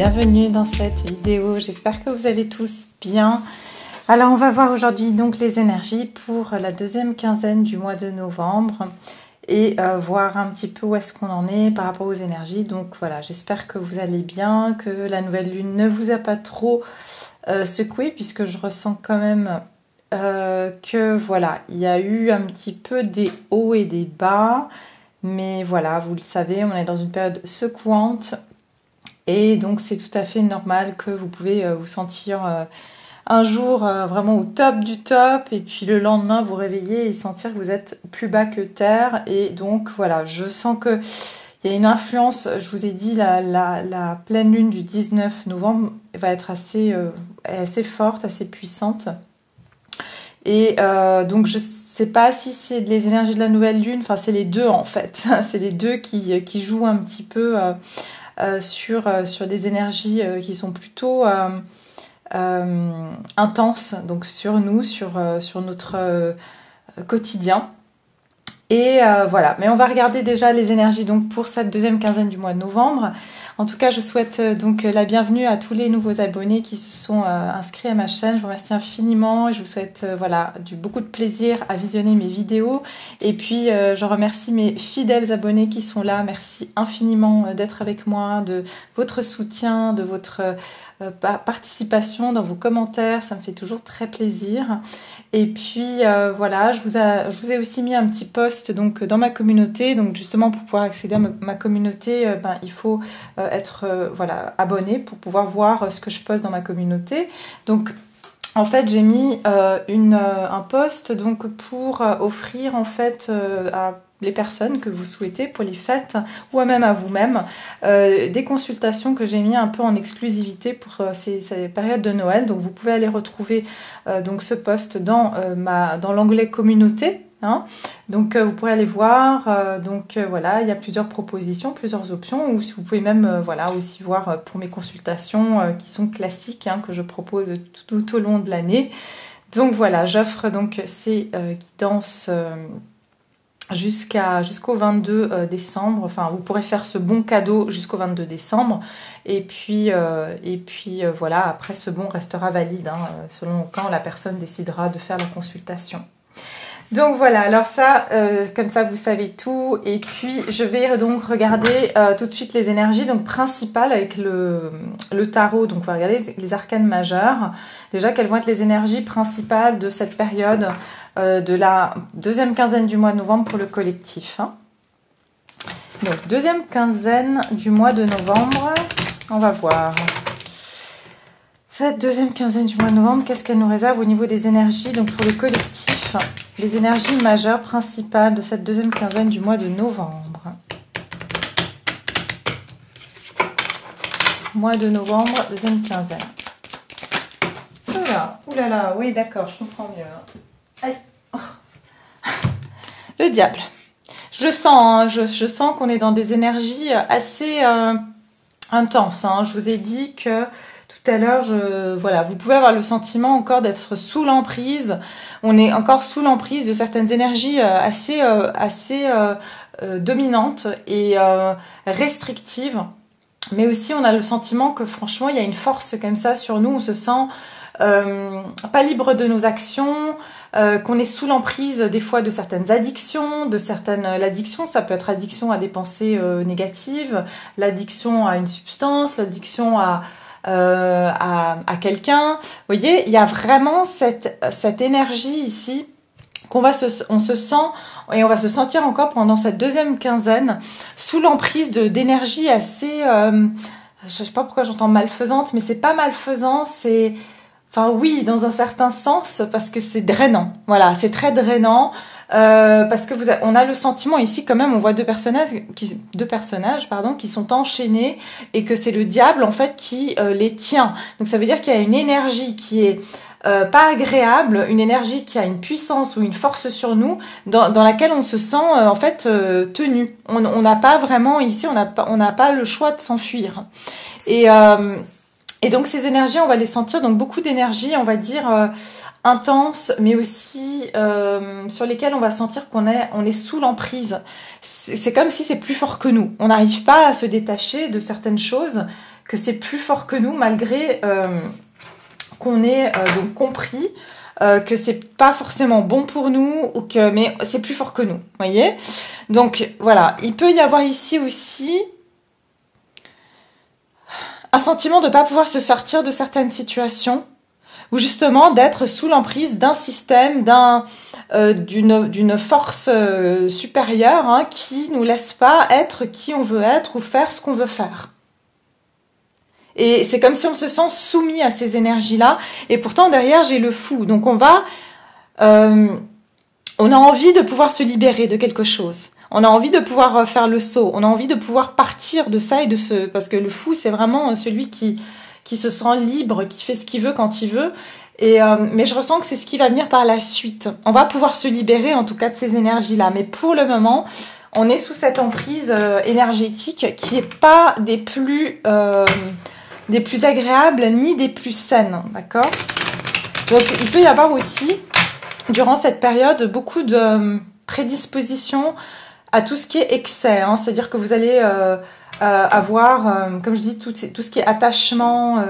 bienvenue dans cette vidéo. J'espère que vous allez tous bien. Alors on va voir aujourd'hui donc les énergies pour la deuxième quinzaine du mois de novembre et voir un petit peu où est-ce qu'on en est par rapport aux énergies. Donc voilà, j'espère que vous allez bien, que la nouvelle lune ne vous a pas trop secoué, puisque je ressens quand même que voilà, il y a eu un petit peu des hauts et des bas. Mais voilà, vous le savez, on est dans une période secouante et donc c'est tout à fait normal que vous pouvez vous sentir un jour vraiment au top du top et puis le lendemain vous réveiller et sentir que vous êtes plus bas que terre. Et donc voilà, je sens que il y a une influence, je vous ai dit, la pleine lune du 19 novembre va être assez forte, assez puissante. Et donc je sais pas si c'est les énergies de la nouvelle lune, enfin c'est les deux en fait, c'est les deux qui jouent un petit peu sur des énergies qui sont plutôt intenses, donc sur nous, sur notre quotidien. Et voilà, mais on va regarder déjà les énergies donc pour cette deuxième quinzaine du mois de novembre. En tout cas, je souhaite donc la bienvenue à tous les nouveaux abonnés qui se sont inscrits à ma chaîne. Je vous remercie infiniment et je vous souhaite voilà, beaucoup de plaisir à visionner mes vidéos. Et puis, je remercie mes fidèles abonnés qui sont là. Merci infiniment d'être avec moi, de votre soutien, de votre participation dans vos commentaires. Ça me fait toujours très plaisir. Et puis voilà, je vous ai aussi mis un petit post donc dans ma communauté. Donc justement pour pouvoir accéder à ma communauté, il faut être voilà, abonné pour pouvoir voir ce que je poste dans ma communauté. Donc en fait j'ai mis un post donc pour offrir en fait à les personnes que vous souhaitez pour les fêtes ou même à vous-même des consultations que j'ai mis un peu en exclusivité pour ces périodes de Noël. Donc vous pouvez aller retrouver donc ce post dans l'onglet communauté, hein. Donc vous pourrez aller voir voilà, il y a plusieurs propositions, plusieurs options, ou si vous pouvez même voilà aussi voir pour mes consultations qui sont classiques, hein, que je propose tout au long de l'année. Donc voilà, j'offre donc ces guidances jusqu'au 22 décembre. Enfin, vous pourrez faire ce bon cadeau jusqu'au 22 décembre. Et puis voilà, après ce bon restera valide, hein, selon quand la personne décidera de faire la consultation. Donc voilà, alors ça, comme ça vous savez tout. Et puis je vais donc regarder tout de suite les énergies donc principales avec le tarot. Donc on va regarder les arcanes majeures. Déjà, quelles vont être les énergies principales de cette période de la deuxième quinzaine du mois de novembre pour le collectif, hein. Donc deuxième quinzaine du mois de novembre, on va voir. Cette deuxième quinzaine du mois de novembre, qu'est-ce qu'elle nous réserve au niveau des énergies donc pour le collectif? Les énergies majeures principales de cette deuxième quinzaine du mois de novembre. Mois de novembre, deuxième quinzaine. Oulala, oui d'accord, je comprends mieux. Aïe. Oh. Le diable. Je sens, hein, je sens qu'on est dans des énergies assez intenses, hein. Je vous ai dit que tout à l'heure, voilà, vous pouvez avoir le sentiment encore d'être sous l'emprise. On est encore sous l'emprise de certaines énergies assez dominantes et restrictives. Mais aussi, on a le sentiment que franchement, il y a une force comme ça sur nous. On se sent pas libre de nos actions, qu'on est sous l'emprise des fois de certaines addictions, l'addiction, ça peut être addiction à des pensées négatives, l'addiction à une substance, l'addiction à quelqu'un. Vous voyez, il y a vraiment cette énergie ici on se sent et on va se sentir encore pendant cette deuxième quinzaine sous l'emprise d'énergie assez je sais pas pourquoi j'entends malfaisante, mais c'est pas malfaisant, c'est enfin oui, dans un certain sens, parce que c'est drainant. Voilà, c'est très drainant. Parce que on a le sentiment ici quand même, on voit deux personnages qui sont enchaînés et que c'est le diable en fait qui les tient. Donc ça veut dire qu'il y a une énergie qui est pas agréable, une énergie qui a une puissance ou une force sur nous dans laquelle on se sent en fait tenu. On n'a pas vraiment ici, on n'a pas le choix de s'enfuir. Et donc ces énergies, on va les sentir, donc beaucoup d'énergie, on va dire intenses, mais aussi sur lesquelles on va sentir qu'on est sous l'emprise. C'est comme si c'est plus fort que nous. On n'arrive pas à se détacher de certaines choses que c'est plus fort que nous, malgré qu'on ait donc compris que c'est pas forcément bon pour nous, ou que, mais c'est plus fort que nous, voyez. Donc voilà, il peut y avoir ici aussi un sentiment de ne pas pouvoir se sortir de certaines situations, ou justement d'être sous l'emprise d'un système, d'une force supérieure, hein, qui nous laisse pas être qui on veut être ou faire ce qu'on veut faire. Et c'est comme si on se sent soumis à ces énergies-là, et pourtant derrière j'ai le fou. Donc on a envie de pouvoir se libérer de quelque chose. On a envie de pouvoir faire le saut. On a envie de pouvoir partir de ça parce que le fou, c'est vraiment celui qui se sent libre, qui fait ce qu'il veut quand il veut. Mais je ressens que c'est ce qui va venir par la suite. On va pouvoir se libérer, en tout cas, de ces énergies-là. Mais pour le moment, on est sous cette emprise énergétique qui est pas des plus agréables ni des plus saines, d'accord? Donc, il peut y avoir aussi, durant cette période, beaucoup de prédisposition à tout ce qui est excès, hein. C'est-à-dire que vous allez avoir, comme je dis, tout ce qui est attachement,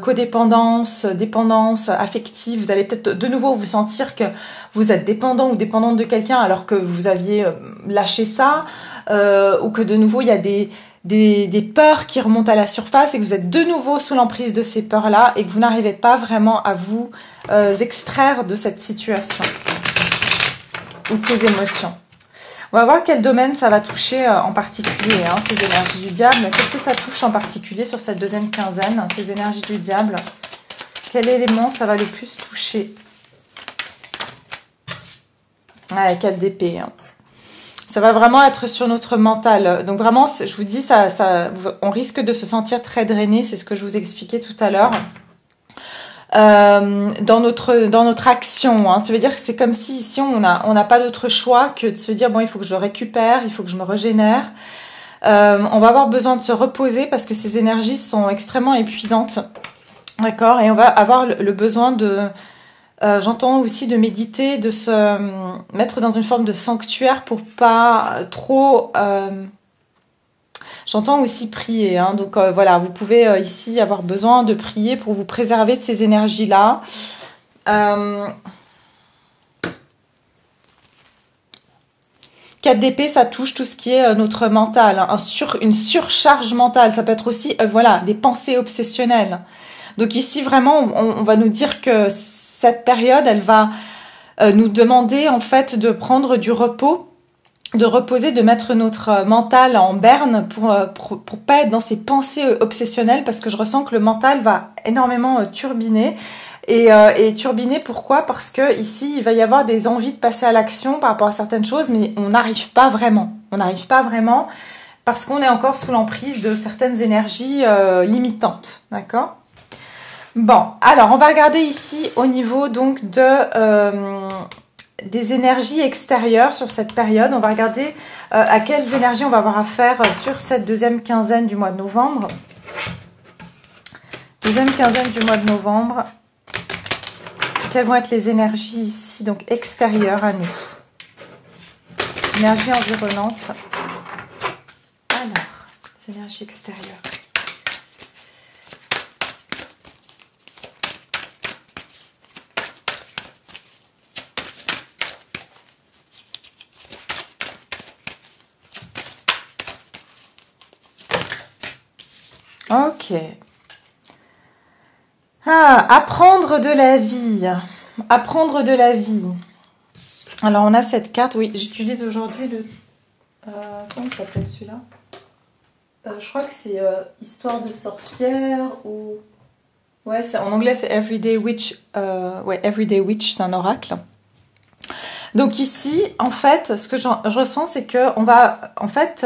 codépendance, dépendance affective. Vous allez peut-être de nouveau vous sentir que vous êtes dépendant ou dépendante de quelqu'un alors que vous aviez lâché ça, ou que de nouveau il y a des peurs qui remontent à la surface et que vous êtes de nouveau sous l'emprise de ces peurs-là et que vous n'arrivez pas vraiment à vous extraire de cette situation ou de ces émotions. On va voir quel domaine ça va toucher en particulier, hein, ces énergies du diable. Qu'est-ce que ça touche en particulier sur cette deuxième quinzaine, ces énergies du diable? Quel élément ça va le plus toucher? Ouais, 4 d'épée. Hein. Ça va vraiment être sur notre mental. Donc vraiment, je vous dis, on risque de se sentir très drainé. C'est ce que je vous expliquais tout à l'heure. Dans notre action, hein. Ça veut dire que c'est comme si ici on n'a pas d'autre choix que de se dire bon, il faut que je récupère, il faut que je me régénère. On va avoir besoin de se reposer parce que ces énergies sont extrêmement épuisantes, d'accord. Et on va avoir le besoin j'entends aussi de méditer, de se mettre dans une forme de sanctuaire pour pas trop. J'entends aussi prier, hein. Donc voilà, vous pouvez ici avoir besoin de prier pour vous préserver de ces énergies-là. 4 d'épée, ça touche tout ce qui est notre mental, hein. Une surcharge mentale. Ça peut être aussi voilà, des pensées obsessionnelles. Donc ici, vraiment, on va nous dire que cette période, elle va nous demander en fait de prendre du repos, de reposer, de mettre notre mental en berne pour pas être dans ces pensées obsessionnelles, parce que je ressens que le mental va énormément turbiner. Et turbiner, pourquoi? Parce que ici, il va y avoir des envies de passer à l'action par rapport à certaines choses, mais on n'arrive pas vraiment. On n'arrive pas vraiment parce qu'on est encore sous l'emprise de certaines énergies limitantes, d'accord? Bon, alors on va regarder ici au niveau donc des énergies extérieures sur cette période. On va regarder à quelles énergies on va avoir affaire sur cette deuxième quinzaine du mois de novembre. Deuxième quinzaine du mois de novembre. Quelles vont être les énergies ici, donc extérieures à nous? Énergie environnante. Alors, les énergies extérieures. Ok. Ah, apprendre de la vie. Apprendre de la vie. Alors, on a cette carte. Oui, j'utilise aujourd'hui le... comment il s'appelle celui-là? Je crois que c'est Histoire de sorcière ou... Ouais, en anglais, c'est Everyday Witch. Ouais, Everyday Witch, c'est un oracle. Donc ici, en fait, ce que je ressens, c'est que on va... En fait...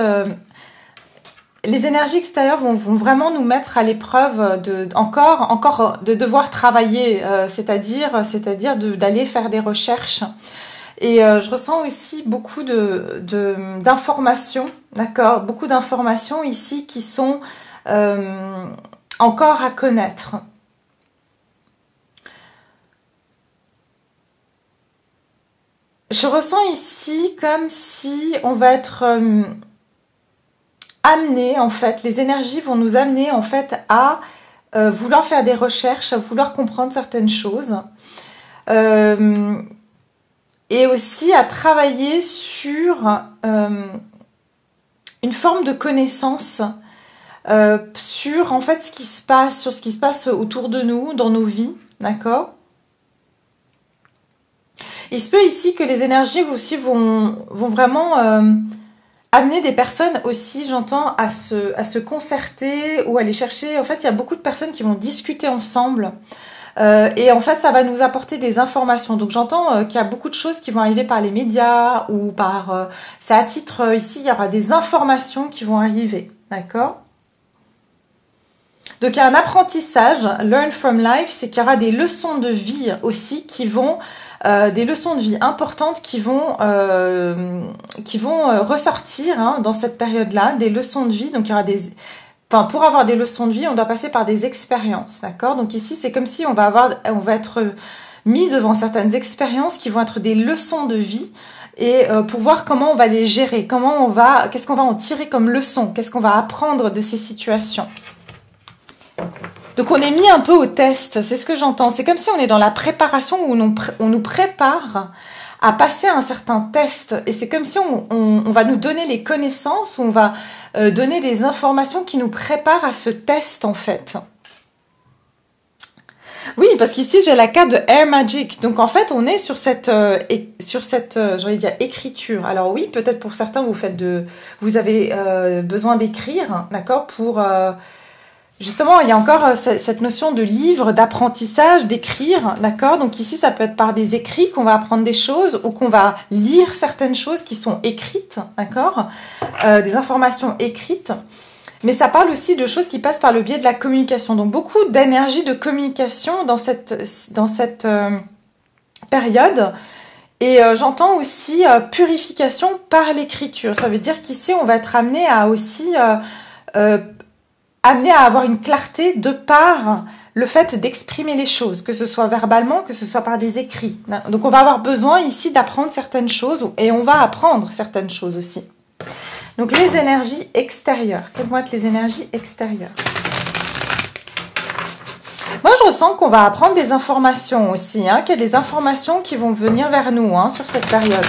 les énergies extérieures vont vraiment nous mettre à l'épreuve encore de devoir travailler, c'est-à-dire d'aller faire des recherches. Et je ressens aussi beaucoup d'informations, d'accord, beaucoup d'informations ici qui sont encore à connaître. Je ressens ici comme si on va être amener, en fait, les énergies vont nous amener, en fait, à vouloir faire des recherches, à vouloir comprendre certaines choses. Et aussi à travailler sur une forme de connaissance sur en fait ce qui se passe, sur ce qui se passe autour de nous, dans nos vies, d'accord? Il se peut ici que les énergies aussi vont vraiment amener des personnes aussi, j'entends, à se concerter ou aller chercher. En fait, il y a beaucoup de personnes qui vont discuter ensemble. Et en fait, ça va nous apporter des informations. Donc, j'entends qu'il y a beaucoup de choses qui vont arriver par les médias ou par... c'est à titre, ici, il y aura des informations qui vont arriver. D'accord? Donc, il y a un apprentissage, learn from life, c'est qu'il y aura des leçons de vie aussi qui vont... des leçons de vie importantes qui vont ressortir hein, dans cette période-là, des leçons de vie. Donc, il y aura des... Enfin, pour avoir des leçons de vie, on doit passer par des expériences, d'accord? Donc ici, c'est comme si on va être mis devant certaines expériences qui vont être des leçons de vie et pour voir comment on va les gérer, qu'est-ce qu'on va en tirer comme leçon, qu'est-ce qu'on va apprendre de ces situations. Donc on est mis un peu au test, c'est ce que j'entends. C'est comme si on est dans la préparation où on nous prépare à passer un certain test. Et c'est comme si on va nous donner les connaissances, on va donner des informations qui nous préparent à ce test, en fait. Oui, parce qu'ici, j'ai la carte de Air Magic. Donc, en fait, on est sur cette j'allais dire, écriture. Alors oui, peut-être pour certains, vous avez besoin d'écrire, d'accord, pour... Justement, il y a encore cette notion de livre, d'apprentissage, d'écrire, d'accord? Donc ici, ça peut être par des écrits qu'on va apprendre des choses ou qu'on va lire certaines choses qui sont écrites, d'accord? Des informations écrites. Mais ça parle aussi de choses qui passent par le biais de la communication. Donc beaucoup d'énergie de communication dans cette période. Et j'entends aussi purification par l'écriture. Ça veut dire qu'ici, on va être amené à aussi... amené à avoir une clarté de par le fait d'exprimer les choses, que ce soit verbalement, que ce soit par des écrits. Donc on va avoir besoin ici d'apprendre certaines choses et on va apprendre certaines choses aussi. Donc les énergies extérieures. Quelles vont être les énergies extérieures? Moi je ressens qu'on va apprendre des informations aussi, hein, qu'il y a des informations qui vont venir vers nous hein, sur cette période.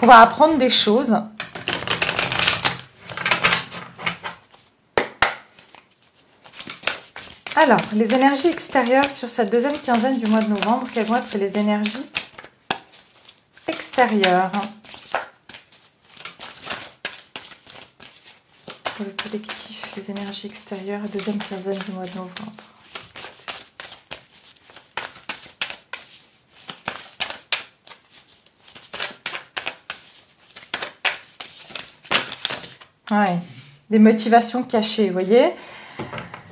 On va apprendre des choses. Alors, les énergies extérieures sur cette deuxième quinzaine du mois de novembre, quelles vont être les énergies extérieures pour le collectif, les énergies extérieures, deuxième quinzaine du mois de novembre. Ouais, des motivations cachées, vous voyez ?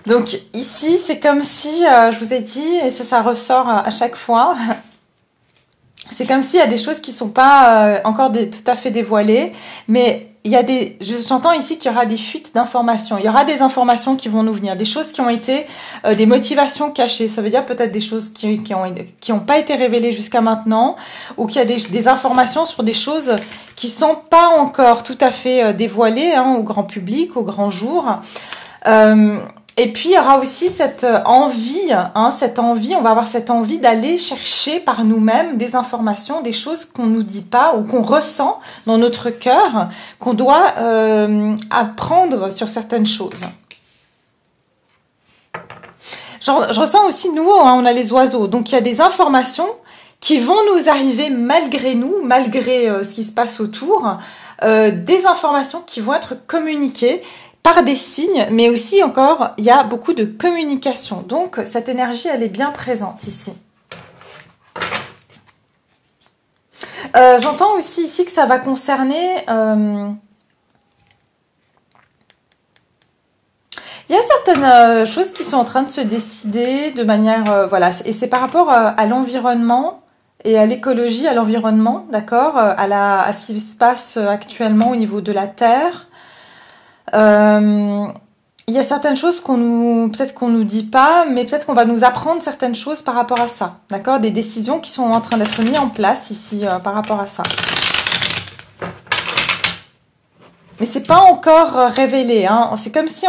Donc ici, c'est comme si, je vous ai dit, et ça ressort à chaque fois, c'est comme s'il y a des choses qui ne sont pas encore tout à fait dévoilées, mais il y a j'entends ici qu'il y aura des fuites d'informations, il y aura des informations qui vont nous venir, des choses qui ont été des motivations cachées, ça veut dire peut-être des choses qui ont pas été révélées jusqu'à maintenant, ou qu'il y a des informations sur des choses qui ne sont pas encore tout à fait dévoilées hein, au grand public, au grand jour. Et puis, il y aura aussi cette envie, on va avoir cette envie d'aller chercher par nous-mêmes des informations, des choses qu'on ne nous dit pas ou qu'on ressent dans notre cœur, qu'on doit apprendre sur certaines choses. Je ressens aussi, nous, hein, on a les oiseaux, donc il y a des informations qui vont nous arriver malgré nous, malgré ce qui se passe autour, des informations qui vont être communiquées par des signes, mais aussi encore, il y a beaucoup de communication. Donc, cette énergie, elle est bien présente ici. J'entends aussi ici que ça va concerner... Il y a certaines choses qui sont en train de se décider de manière... voilà, et c'est par rapport à l'environnement et à l'écologie, à l'environnement, d'accord, à ce qui se passe actuellement au niveau de la Terre. Il y a certaines choses peut-être qu'on nous dit pas, mais peut-être qu'on va nous apprendre certaines choses par rapport à ça, d'accord? Des décisions qui sont en train d'être mises en place ici par rapport à ça. mais c'est pas encore révélé. Hein. C'est comme si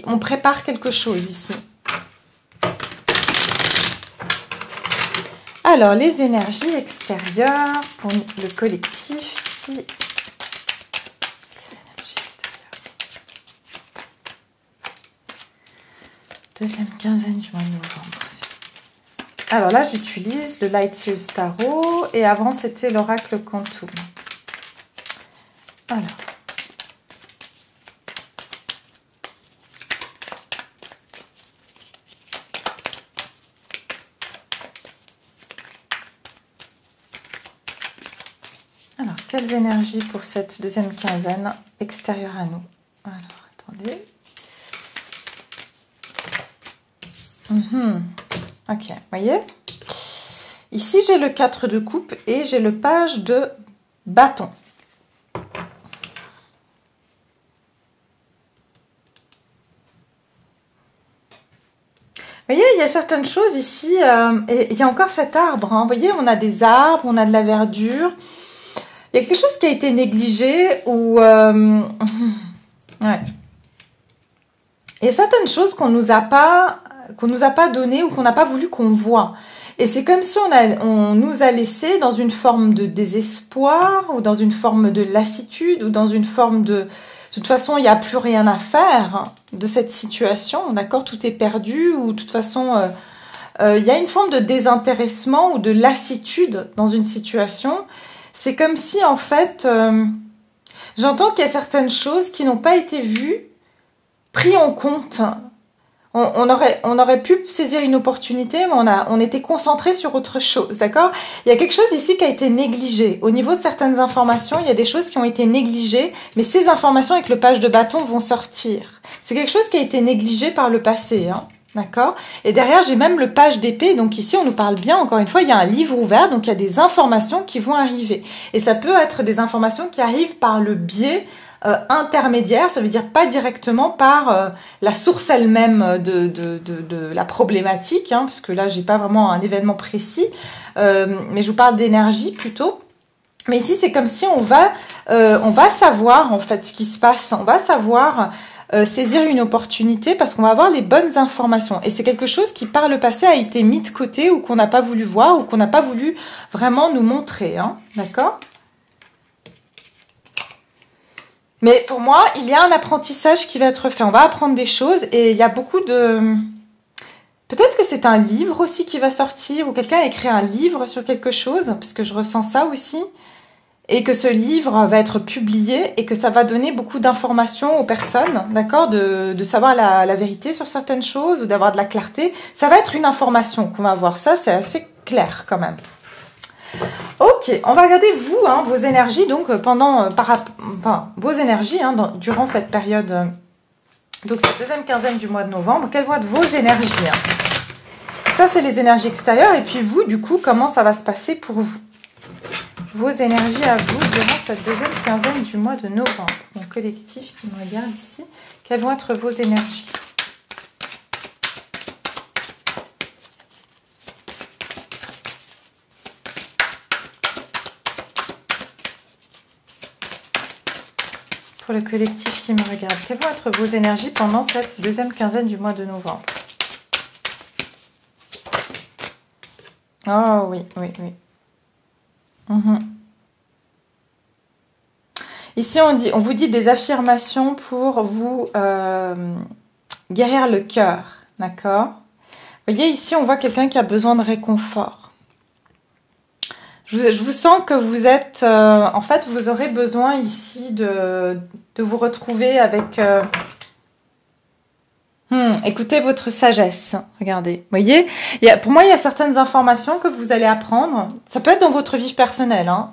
on prépare quelque chose ici. Alors, les énergies extérieures pour le collectif ici. Deuxième quinzaine du mois de novembre. Alors là, j'utilise le Light Seals Tarot et avant, c'était l'oracle Quantum. Alors, quelles énergies pour cette deuxième quinzaine extérieure à nous? Alors, attendez. Ok, voyez? Ici, j'ai le 4 de coupe et j'ai le page de bâton. Vous voyez, il y a certaines choses ici, et il y a encore cet arbre. Hein. Vous voyez, on a des arbres, on a de la verdure. Il y a quelque chose qui a été négligé ou... ouais. Il y a certaines choses qu'on nous a pas donné ou qu'on n'a pas voulu qu'on voit. Et c'est comme si on nous a laissé dans une forme de désespoir ou dans une forme de lassitude ou dans une forme de toute façon, il n'y a plus rien à faire de cette situation, d'accord? Tout est perdu ou de toute façon, il y a une forme de désintéressement ou de lassitude dans une situation. C'est comme si, en fait, j'entends qu'il y a certaines choses qui n'ont pas été vues, prises en compte. On aurait pu saisir une opportunité, mais on était concentré sur autre chose, d'accord? Il y a quelque chose ici qui a été négligé. Au niveau de certaines informations, il y a des choses qui ont été négligées, mais ces informations avec le page de bâton vont sortir. C'est quelque chose qui a été négligé par le passé, hein, d'accord? Et derrière, j'ai même le page d'épée, donc ici, on nous parle bien, encore une fois, il y a un livre ouvert, donc il y a des informations qui vont arriver. Et ça peut être des informations qui arrivent par le biais intermédiaire, ça veut dire pas directement par la source elle-même de la problématique, hein, parce que là j'ai pas vraiment un événement précis, mais je vous parle d'énergie plutôt. Mais ici c'est comme si on va savoir en fait ce qui se passe, on va savoir saisir une opportunité parce qu'on va avoir les bonnes informations. Et c'est quelque chose qui par le passé a été mis de côté ou qu'on n'a pas voulu voir ou qu'on n'a pas voulu vraiment nous montrer, hein, d'accord ? Mais pour moi, il y a un apprentissage qui va être fait. On va apprendre des choses et il y a beaucoup de... Peut-être que c'est un livre aussi qui va sortir ou quelqu'un a écrit un livre sur quelque chose, parce que je ressens ça aussi, et que ce livre va être publié et que ça va donner beaucoup d'informations aux personnes, d'accord, de savoir la vérité sur certaines choses ou d'avoir de la clarté. Ça va être une information qu'on va avoir. Ça, c'est assez clair quand même. Ok, on va regarder vous, hein, vos énergies, donc vos énergies durant cette période, donc cette deuxième quinzaine du mois de novembre, quelles vont être vos énergies, hein. Ça, c'est les énergies extérieures, et puis vous, du coup, comment ça va se passer pour vous? Vos énergies à vous durant cette deuxième quinzaine du mois de novembre. Mon collectif qui me regarde ici, quelles vont être vos énergies? Pour le collectif qui me regarde, quelles vont être vos énergies pendant cette deuxième quinzaine du mois de novembre? Oh oui, oui, oui. Ici, on vous dit des affirmations pour vous guérir le cœur, d'accord? Vous voyez, ici, on voit quelqu'un qui a besoin de réconfort. Je vous sens que vous êtes... en fait, vous aurez besoin ici de vous retrouver avec... écoutez votre sagesse. Regardez. Vous voyez, pour moi, il y a certaines informations que vous allez apprendre. Ça peut être dans votre vie personnelle, hein,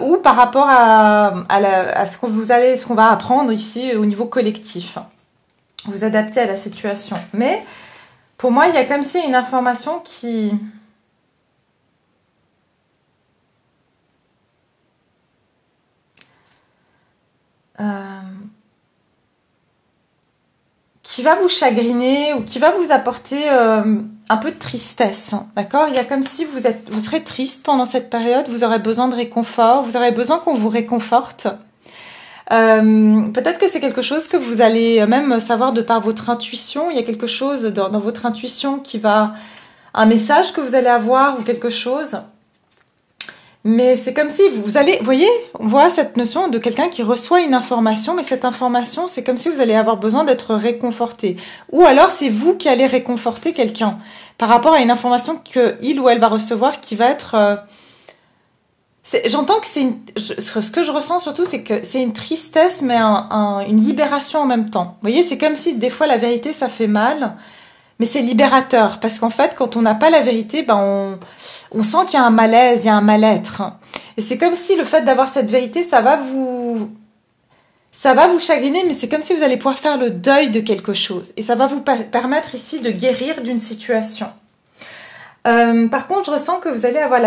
ou par rapport à ce qu'on va apprendre ici au niveau collectif. Vous adapter à la situation. Mais pour moi, il y a comme si une information qui va vous chagriner ou qui va vous apporter un peu de tristesse, d'accord? Il y a comme si vous serez triste pendant cette période, vous aurez besoin de réconfort, vous aurez besoin qu'on vous réconforte. Peut-être que c'est quelque chose que vous allez même savoir de par votre intuition. Il y a quelque chose dans votre intuition qui va... Un message que vous allez avoir ou quelque chose. Mais c'est comme si vous allez... Vous voyez, on voit cette notion de quelqu'un qui reçoit une information, mais cette information, c'est comme si vous allez avoir besoin d'être réconforté. Ou alors, c'est vous qui allez réconforter quelqu'un par rapport à une information qu'il ou elle va recevoir qui va être... J'entends que c'est ce que je ressens surtout, c'est que c'est une tristesse, mais une libération en même temps. Vous voyez, c'est comme si des fois la vérité, ça fait mal, mais c'est libérateur. Parce qu'en fait, quand on n'a pas la vérité, ben on sent qu'il y a un malaise, il y a un mal-être. Et c'est comme si le fait d'avoir cette vérité, ça va vous chagriner, mais c'est comme si vous allez pouvoir faire le deuil de quelque chose. Et ça va vous permettre ici de guérir d'une situation. Par contre, je ressens que vous allez avoir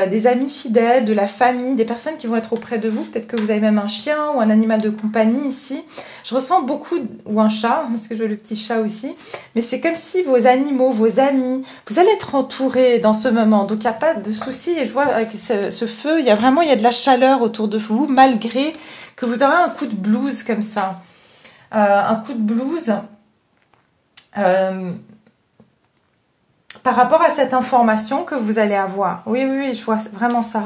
des amis fidèles, de la famille, des personnes qui vont être auprès de vous. Peut-être que vous avez même un chien ou un animal de compagnie ici. Je ressens beaucoup, ou un chat, parce que je veux le petit chat aussi. Mais c'est comme si vos animaux, vos amis, vous allez être entourés dans ce moment. Donc, il n'y a pas de souci. Et je vois avec ce feu, il y a de la chaleur autour de vous, malgré que vous aurez un coup de blues comme ça. Un coup de blues. Par rapport à cette information que vous allez avoir. Oui, je vois vraiment ça.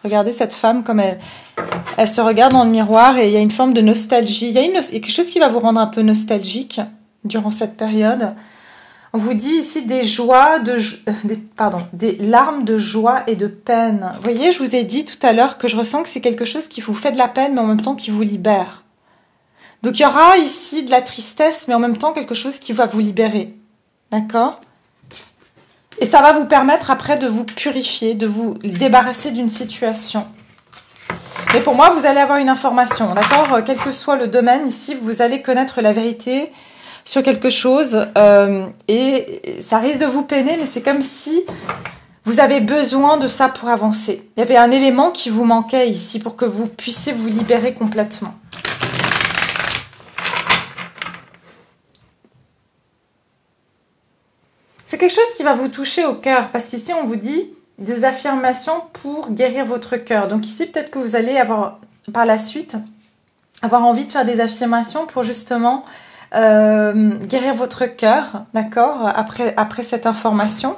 Regardez cette femme comme elle se regarde dans le miroir et il y a une forme de nostalgie. Il y a quelque chose qui va vous rendre un peu nostalgique durant cette période. On vous dit ici des larmes de joie et de peine. Vous voyez, je vous ai dit tout à l'heure que je ressens que c'est quelque chose qui vous fait de la peine, mais en même temps qui vous libère. Donc il y aura ici de la tristesse, mais en même temps quelque chose qui va vous libérer. D'accord ? Et ça va vous permettre après de vous purifier, de vous débarrasser d'une situation. Mais pour moi, vous allez avoir une information, d'accord ? Quel que soit le domaine, ici, vous allez connaître la vérité sur quelque chose. Et ça risque de vous peiner, mais c'est comme si vous avez besoin de ça pour avancer. Il y avait un élément qui vous manquait ici pour que vous puissiez vous libérer complètement. C'est quelque chose qui va vous toucher au cœur, parce qu'ici, on vous dit des affirmations pour guérir votre cœur. Donc ici, peut-être que vous allez avoir, par la suite, avoir envie de faire des affirmations pour justement guérir votre cœur, d'accord, après cette information.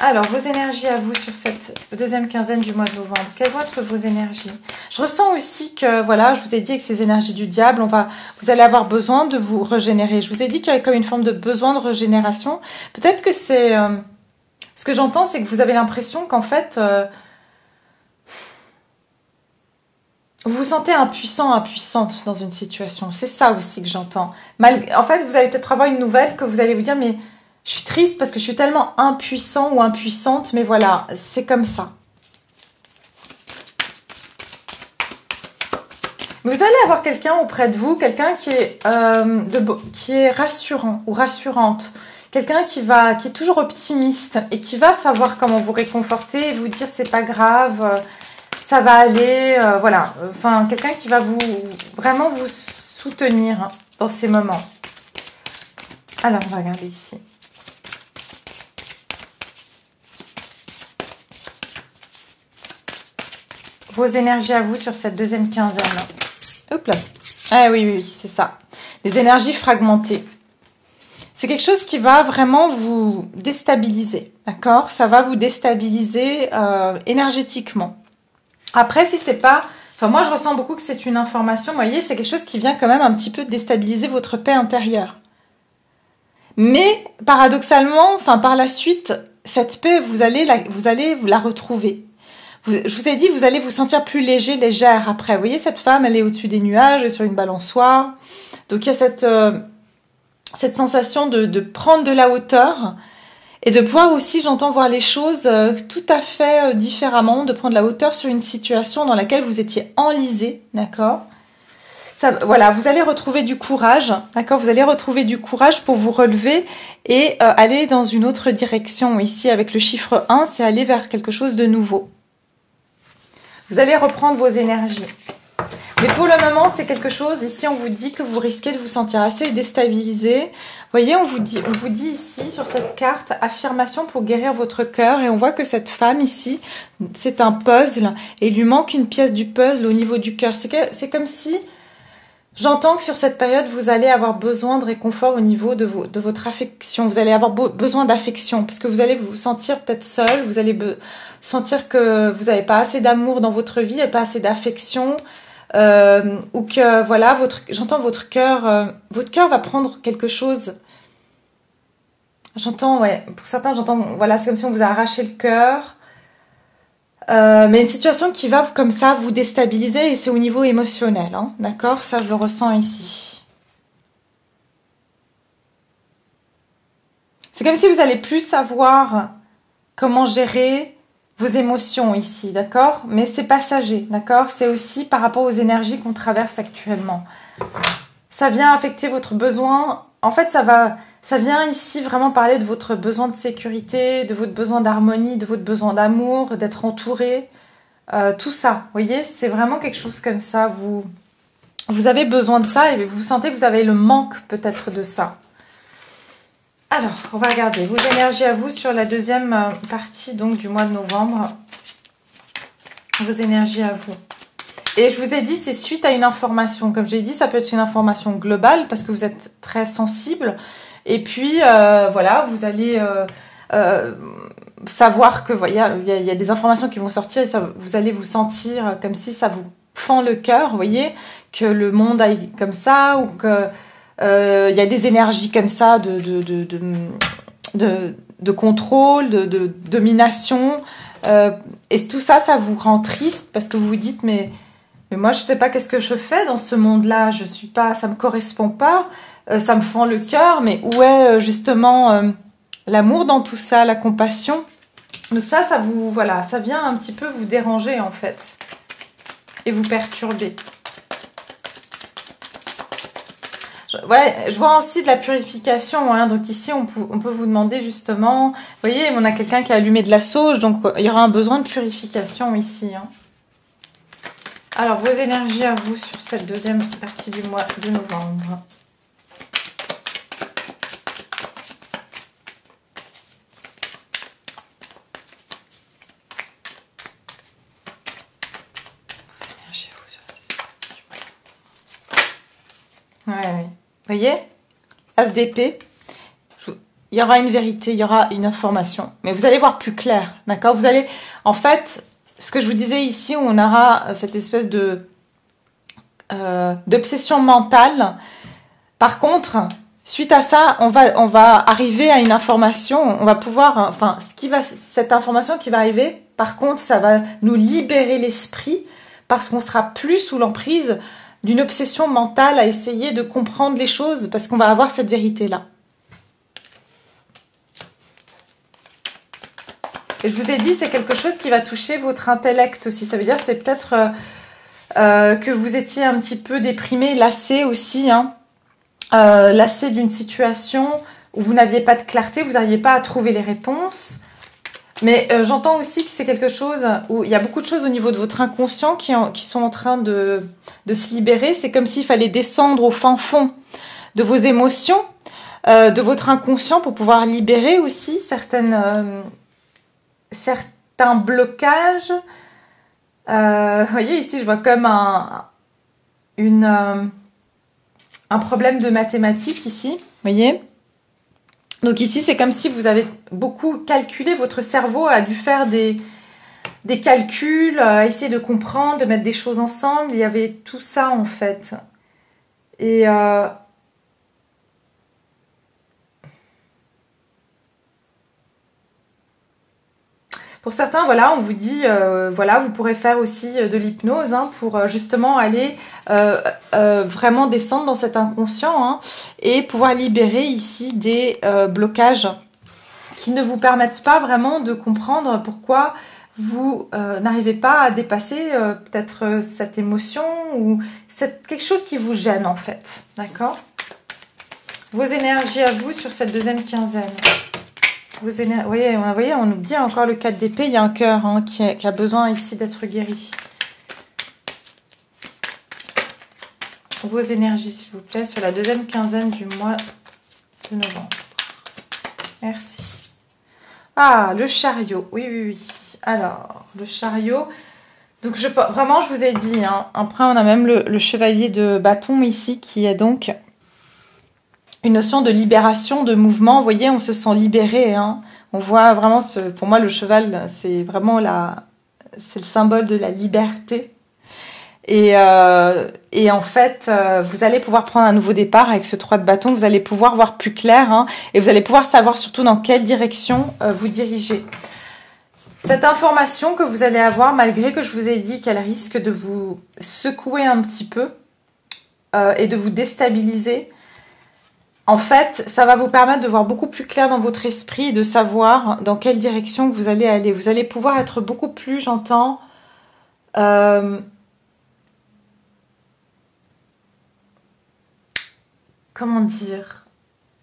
Alors, vos énergies à vous sur cette deuxième quinzaine du mois de novembre. Quelles vont être vos énergies? Je ressens aussi que, voilà, je vous ai dit avec ces énergies du diable, vous allez avoir besoin de vous régénérer. Je vous ai dit qu'il y avait comme une forme de besoin de régénération. Peut-être que c'est... ce que j'entends, c'est que vous avez l'impression qu'en fait... vous vous sentez impuissant, impuissante dans une situation. C'est ça aussi que j'entends. En fait, vous allez peut-être avoir une nouvelle que vous allez vous dire, mais... je suis triste parce que je suis tellement impuissant ou impuissante, mais voilà, c'est comme ça. Vous allez avoir quelqu'un auprès de vous, quelqu'un qui est rassurant ou rassurante, quelqu'un qui est toujours optimiste et qui va savoir comment vous réconforter et vous dire c'est pas grave, ça va aller, voilà. Enfin, quelqu'un qui va vraiment vous soutenir dans ces moments. Alors, on va regarder ici. Vos énergies à vous sur cette deuxième quinzaine. Hop là. Ah oui, c'est ça. Les énergies fragmentées. C'est quelque chose qui va vraiment vous déstabiliser. D'accord? Ça va vous déstabiliser énergétiquement. Après, si c'est pas... Enfin, moi, je ressens beaucoup que c'est une information. Vous voyez, c'est quelque chose qui vient quand même un petit peu déstabiliser votre paix intérieure. Mais, paradoxalement, enfin, par la suite, cette paix, vous allez la retrouver. Je vous ai dit, vous allez vous sentir plus léger, légère après. Vous voyez, cette femme, elle est au-dessus des nuages, sur une balançoire. Donc, il y a cette sensation de prendre de la hauteur et de pouvoir aussi, j'entends, voir les choses tout à fait différemment, de prendre la hauteur sur une situation dans laquelle vous étiez enlisé, d'accord ? Voilà, vous allez retrouver du courage, d'accord ? Vous allez retrouver du courage pour vous relever et aller dans une autre direction. Ici, avec le chiffre 1, c'est aller vers quelque chose de nouveau. Vous allez reprendre vos énergies. Mais pour le moment, c'est quelque chose, ici on vous dit que vous risquez de vous sentir assez déstabilisé. Vous voyez, on vous dit ici sur cette carte, affirmation pour guérir votre cœur. Et on voit que cette femme ici, c'est un puzzle. Et il lui manque une pièce du puzzle au niveau du cœur. C'est comme si, j'entends que sur cette période, vous allez avoir besoin de réconfort au niveau de votre affection. Vous allez avoir besoin d'affection parce que vous allez vous sentir peut-être seul. Vous allez sentir que vous n'avez pas assez d'amour dans votre vie, pas assez d'affection. Ou que voilà, j'entends votre cœur va prendre quelque chose. J'entends, ouais, pour certains, j'entends, voilà, c'est comme si on vous a arraché le cœur. Mais une situation qui va comme ça vous déstabiliser et c'est au niveau émotionnel, hein, d'accord? Ça, je le ressens ici. C'est comme si vous allez plus savoir comment gérer vos émotions ici, d'accord? Mais c'est passager, d'accord? C'est aussi par rapport aux énergies qu'on traverse actuellement. Ça vient affecter votre besoin. En fait, ça vient ici vraiment parler de votre besoin de sécurité, de votre besoin d'harmonie, de votre besoin d'amour, d'être entouré. Tout ça, vous voyez, c'est vraiment quelque chose comme ça. Vous avez besoin de ça et vous sentez que vous avez le manque peut-être de ça. Alors, on va regarder vos énergies à vous sur la deuxième partie donc du mois de novembre. Vos énergies à vous. Et je vous ai dit, c'est suite à une information. Comme j'ai dit, ça peut être une information globale parce que vous êtes très sensible. Et puis, voilà, vous allez savoir que voilà, il y a des informations qui vont sortir et ça, vous allez vous sentir comme si ça vous fend le cœur, vous voyez, que le monde aille comme ça ou que il y a des énergies comme ça de contrôle, de domination. Et tout ça, ça vous rend triste parce que vous vous dites mais moi je sais pas qu'est-ce que je fais dans ce monde-là, je suis pas, ça me correspond pas, ça me fend le cœur, mais où est justement l'amour dans tout ça, la compassion? Donc ça vous, voilà, ça vient un petit peu vous déranger en fait et vous perturber. Je vois aussi de la purification, hein. Donc ici on peut vous demander justement, vous voyez, on a quelqu'un qui a allumé de la sauge, donc il y aura un besoin de purification ici, hein. Alors vos énergies à vous sur cette deuxième partie du mois de novembre. Ouais. Vous voyez, As d'épée, il y aura une vérité, il y aura une information. Mais vous allez voir plus clair, d'accord? Vous allez, en fait, ce que je vous disais ici, on aura cette espèce d'obsession mentale. Par contre, suite à ça, on va arriver à une information, on va pouvoir, enfin, cette information qui va arriver, par contre, ça va nous libérer l'esprit parce qu'on sera plus sous l'emprise d'une obsession mentale à essayer de comprendre les choses parce qu'on va avoir cette vérité-là. Et je vous ai dit, c'est quelque chose qui va toucher votre intellect aussi. Ça veut dire c'est peut-être que vous étiez un petit peu déprimé, lassé aussi, hein, lassé d'une situation où vous n'aviez pas de clarté, vous n'arriviez pas à trouver les réponses. Mais j'entends aussi que c'est quelque chose où il y a beaucoup de choses au niveau de votre inconscient qui sont en train de se libérer. C'est comme s'il fallait descendre au fin fond de vos émotions, de votre inconscient pour pouvoir libérer aussi certains blocages. Vous voyez, ici, je vois comme un problème de mathématiques ici. Vous voyez ? Donc ici, c'est comme si vous avez beaucoup calculé, votre cerveau a dû faire des calculs, essayer de comprendre, de mettre des choses ensemble. Il y avait tout ça en fait. Et pour certains, voilà, on vous dit, voilà, vous pourrez faire aussi de l'hypnose hein, pour justement aller vraiment descendre dans cet inconscient hein, et pouvoir libérer ici des blocages qui ne vous permettent pas vraiment de comprendre pourquoi vous n'arrivez pas à dépasser peut-être cette émotion ou quelque chose qui vous gêne en fait, d'accord? Vos énergies à vous sur cette deuxième quinzaine. Vous voyez, on nous dit encore le 4 d'épée, il y a un cœur hein, qui a besoin ici d'être guéri. vos énergies, s'il vous plaît, sur la deuxième quinzaine du mois de novembre. Merci. Ah, le chariot. Oui, oui, oui. Alors, le chariot. Donc, vraiment, je vous ai dit, hein, après, on a même le chevalier de bâton ici, qui est donc une notion de libération, de mouvement. Vous voyez, on se sent libéré. Hein. On voit vraiment, pour moi, le cheval, c'est vraiment c'est le symbole de la liberté. Et en fait, vous allez pouvoir prendre un nouveau départ avec ce 3 de bâton. Vous allez pouvoir voir plus clair, hein, et vous allez pouvoir savoir surtout dans quelle direction vous dirigez. Cette information que vous allez avoir, malgré que je vous ai dit qu'elle risque de vous secouer un petit peu et de vous déstabiliser, en fait, ça va vous permettre de voir beaucoup plus clair dans votre esprit et de savoir dans quelle direction vous allez aller. Vous allez pouvoir être beaucoup plus, j'entends, comment dire,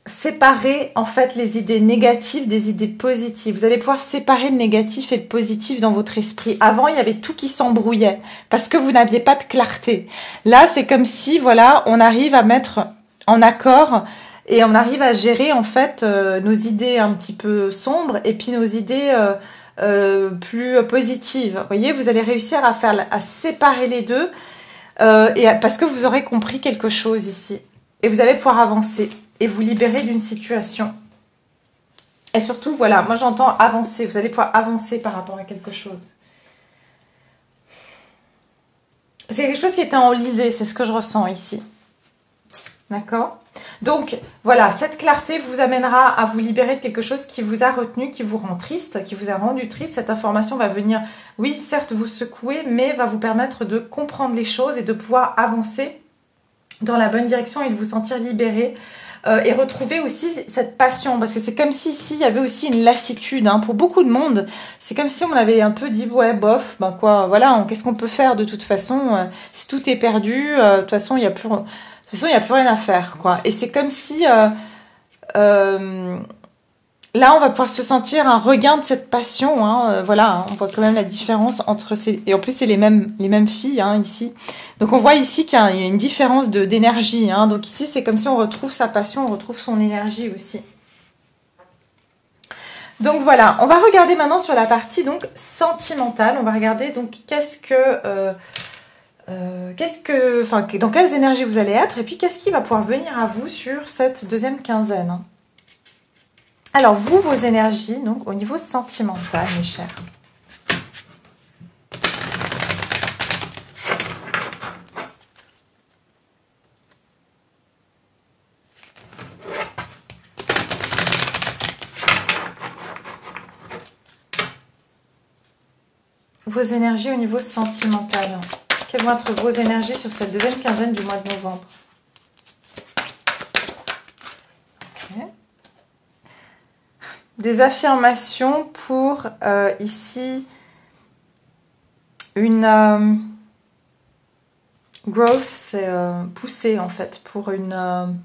séparer en fait les idées négatives des idées positives. Vous allez pouvoir séparer le négatif et le positif dans votre esprit. Avant, il y avait tout qui s'embrouillait parce que vous n'aviez pas de clarté. Là, c'est comme si, voilà, on arrive à mettre en accord et on arrive à gérer en fait nos idées un petit peu sombres et puis nos idées plus positives. Vous voyez, vous allez réussir à séparer les deux parce que vous aurez compris quelque chose ici. Et vous allez pouvoir avancer et vous libérer d'une situation. Et surtout, voilà, moi j'entends avancer. Vous allez pouvoir avancer par rapport à quelque chose. C'est quelque chose qui était enlisé, c'est ce que je ressens ici. D'accord ? Donc, voilà, cette clarté vous amènera à vous libérer de quelque chose qui vous a retenu, qui vous rend triste, qui vous a rendu triste. Cette information va venir, oui, certes, vous secouer, mais va vous permettre de comprendre les choses et de pouvoir avancer dans la bonne direction et de vous sentir libéré et retrouver aussi cette passion, parce que c'est comme si ici il y avait aussi une lassitude, hein. Pour beaucoup de monde, c'est comme si on avait un peu dit ouais bof, ben quoi, voilà, qu'est-ce qu'on peut faire de toute façon, si tout est perdu, de toute façon il y a plus rien à faire, quoi. Et c'est comme si là, on va pouvoir se sentir un regain de cette passion, hein. Voilà, hein, on voit quand même la différence entre ces... Et en plus, c'est les mêmes filles, hein, ici. Donc, on voit ici qu'il y a une différence d'énergie, hein. Donc, ici, c'est comme si on retrouve sa passion, on retrouve son énergie aussi. Donc, voilà. On va regarder maintenant sur la partie donc sentimentale. On va regarder donc dans quelles énergies vous allez être et puis qu'est-ce qui va pouvoir venir à vous sur cette deuxième quinzaine, hein. Alors, vous, vos énergies, donc au niveau sentimental, mes chers. Vos énergies au niveau sentimental. Quelles vont être vos énergies sur cette deuxième quinzaine du mois de novembre? Ok. Des affirmations pour ici une growth, c'est pousser en fait, pour une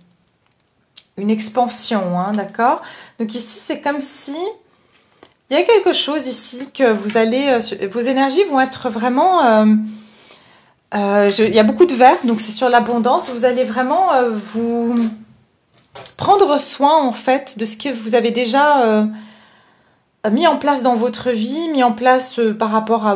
expansion, hein, d'accord? Donc ici, c'est comme si il y a quelque chose ici que vous allez... vos énergies vont être vraiment... il y a beaucoup de vert, donc c'est sur l'abondance. Vous allez vraiment vous prendre soin, en fait, de ce que vous avez déjà mis en place dans votre vie, mis en place par rapport à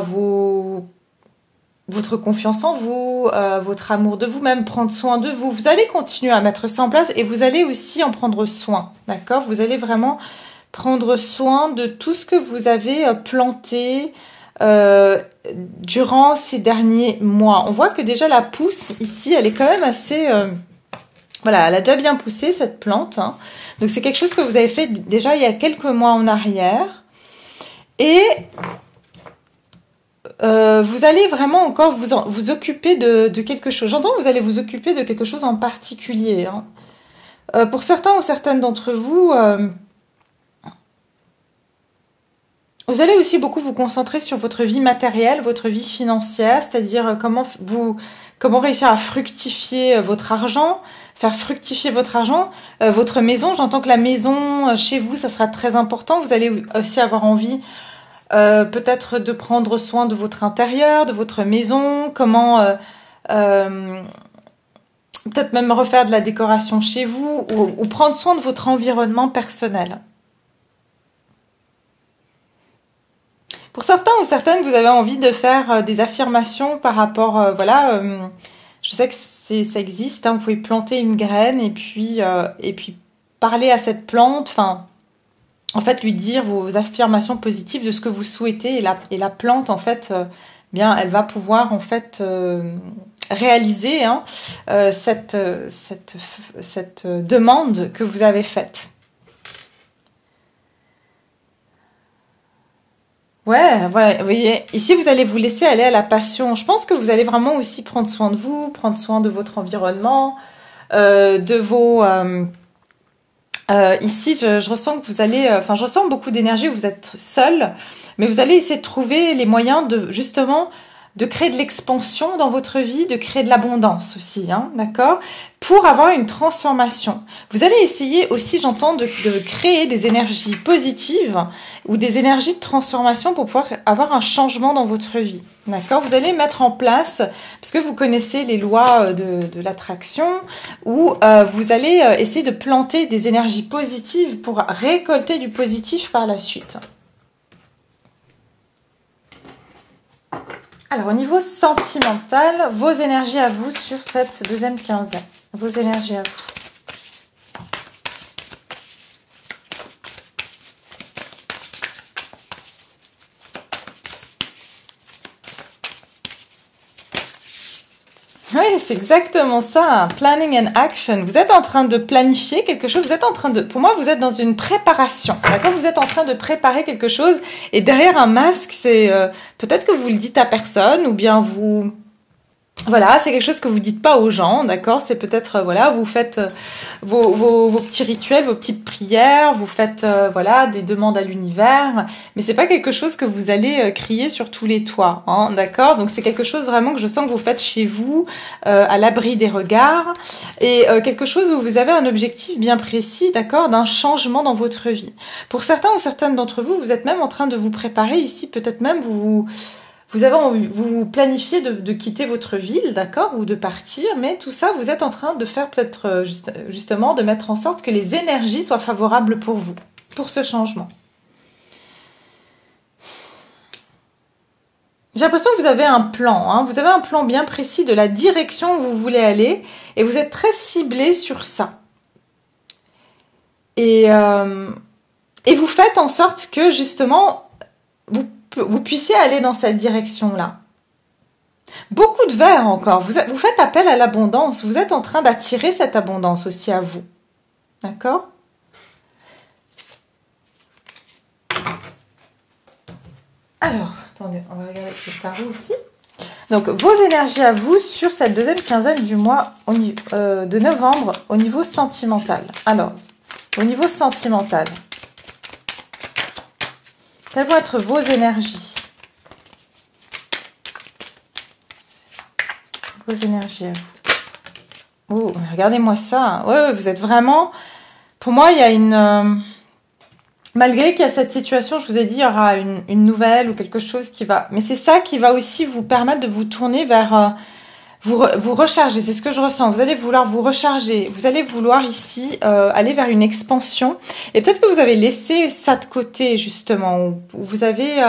votre confiance en vous, votre amour de vous-même, prendre soin de vous. Vous allez continuer à mettre ça en place et vous allez aussi en prendre soin, d'accord? Vous allez vraiment prendre soin de tout ce que vous avez planté durant ces derniers mois. On voit que déjà la pousse ici, elle est quand même assez... voilà, elle a déjà bien poussé cette plante, hein. Donc c'est quelque chose que vous avez fait déjà il y a quelques mois en arrière. Et vous allez vraiment encore vous occuper de quelque chose. J'entends que vous allez vous occuper de quelque chose en particulier, hein. Pour certains ou certaines d'entre vous... vous allez aussi beaucoup vous concentrer sur votre vie matérielle, votre vie financière, c'est-à-dire comment réussir à fructifier votre argent, faire fructifier votre argent, votre maison. J'entends que la maison chez vous, ça sera très important. Vous allez aussi avoir envie peut-être de prendre soin de votre intérieur, de votre maison, comment peut-être même refaire de la décoration chez vous ou prendre soin de votre environnement personnel. Pour certains ou certaines, vous avez envie de faire des affirmations par rapport, voilà, je sais que ça existe, hein, vous pouvez planter une graine et puis parler à cette plante, enfin, en fait, lui dire vos affirmations positives de ce que vous souhaitez et la plante, en fait, bien, elle va pouvoir, en fait, réaliser hein, cette demande que vous avez faite. Ouais, voilà, vous voyez, ici vous allez vous laisser aller à la passion. Je pense que vous allez vraiment aussi prendre soin de vous, prendre soin de votre environnement, de vos... ici, je ressens que vous allez... Enfin, je ressens beaucoup d'énergie, vous êtes seul, mais vous allez essayer de trouver les moyens de, justement, de créer de l'expansion dans votre vie, de créer de l'abondance aussi, hein, d'accord? Pour avoir une transformation. Vous allez essayer aussi, j'entends, de créer des énergies positives ou des énergies de transformation pour pouvoir avoir un changement dans votre vie, d'accord? Vous allez mettre en place, parce que vous connaissez les lois de l'attraction, où vous allez essayer de planter des énergies positives pour récolter du positif par la suite. Alors, au niveau sentimental, vos énergies à vous sur cette deuxième quinzaine. Vos énergies à vous. Oui, c'est exactement ça. Planning and action. Vous êtes en train de planifier quelque chose. Vous êtes en train de... Pour moi, vous êtes dans une préparation. D'accord? Vous êtes en train de préparer quelque chose. Et derrière un masque, c'est... peut-être que vous le dites à personne ou bien vous... Voilà, c'est quelque chose que vous dites pas aux gens, d'accord? C'est peut-être, voilà, vous faites vos petits rituels, vos petites prières, vous faites, voilà, des demandes à l'univers, mais c'est pas quelque chose que vous allez crier sur tous les toits, hein, d'accord? Donc c'est quelque chose vraiment que je sens que vous faites chez vous, à l'abri des regards, et quelque chose où vous avez un objectif bien précis, d'accord? D'un changement dans votre vie. Pour certains ou certaines d'entre vous, vous êtes même en train de vous préparer ici, peut-être même vous planifiez de quitter votre ville, d'accord, ou de partir, mais tout ça, vous êtes en train de faire peut-être justement de mettre en sorte que les énergies soient favorables pour vous, pour ce changement. J'ai l'impression que vous avez un plan, hein, vous avez un plan bien précis de la direction où vous voulez aller, et vous êtes très ciblé sur ça. Et vous faites en sorte que justement, vous puissiez aller dans cette direction-là. Beaucoup de verre encore. Vous faites appel à l'abondance. Vous êtes en train d'attirer cette abondance aussi à vous. D'accord? Alors, attendez, on va regarder avec le tarot aussi. Donc, vos énergies à vous sur cette deuxième quinzaine du mois de novembre au niveau sentimental. Alors, au niveau sentimental, quelles vont être vos énergies? Vos énergies à vous. Oh, regardez-moi ça. Ouais, vous êtes vraiment... Pour moi, il y a une... Malgré qu'il y a cette situation, je vous ai dit, il y aura une nouvelle ou quelque chose qui va... Mais c'est ça qui va aussi vous permettre de vous tourner vers... vous recharger, c'est ce que je ressens. Vous allez vouloir vous recharger. Vous allez vouloir ici aller vers une expansion. Et peut-être que vous avez laissé ça de côté, justement. Où vous avez...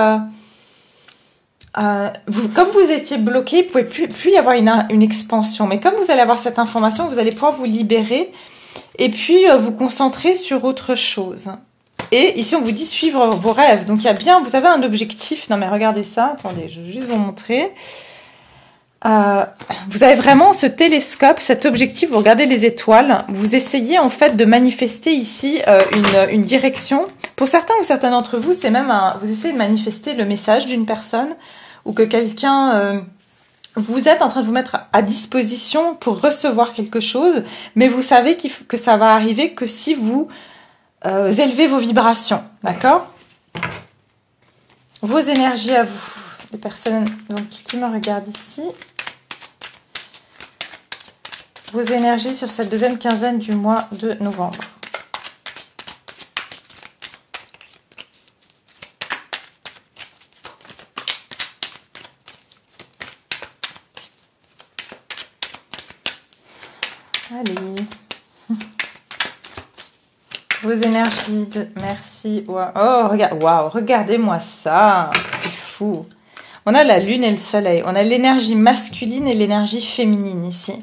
comme vous étiez bloqué, il ne pouvait plus y avoir une expansion. Mais comme vous allez avoir cette information, vous allez pouvoir vous libérer et puis vous concentrer sur autre chose. Et ici, on vous dit suivre vos rêves. Donc, il y a bien, vous avez un objectif. Non, mais regardez ça. Attendez, je vais juste vous montrer. Vous avez vraiment ce télescope, cet objectif. Vous regardez les étoiles. Vous essayez en fait de manifester ici une direction. Pour certains ou certaines d'entre vous, c'est même vous essayez de manifester le message d'une personne ou que quelqu'un... vous êtes en train de vous mettre à disposition pour recevoir quelque chose, mais vous savez que ça va arriver que si vous élevez vos vibrations, d'accord? Vos énergies à vous, les personnes donc, qui me regardent ici. Vos énergies sur cette deuxième quinzaine du mois de novembre. vos énergies. Merci. Oh, regarde, waouh, regardez-moi ça. C'est fou. On a la lune et le soleil. On a l'énergie masculine et l'énergie féminine ici.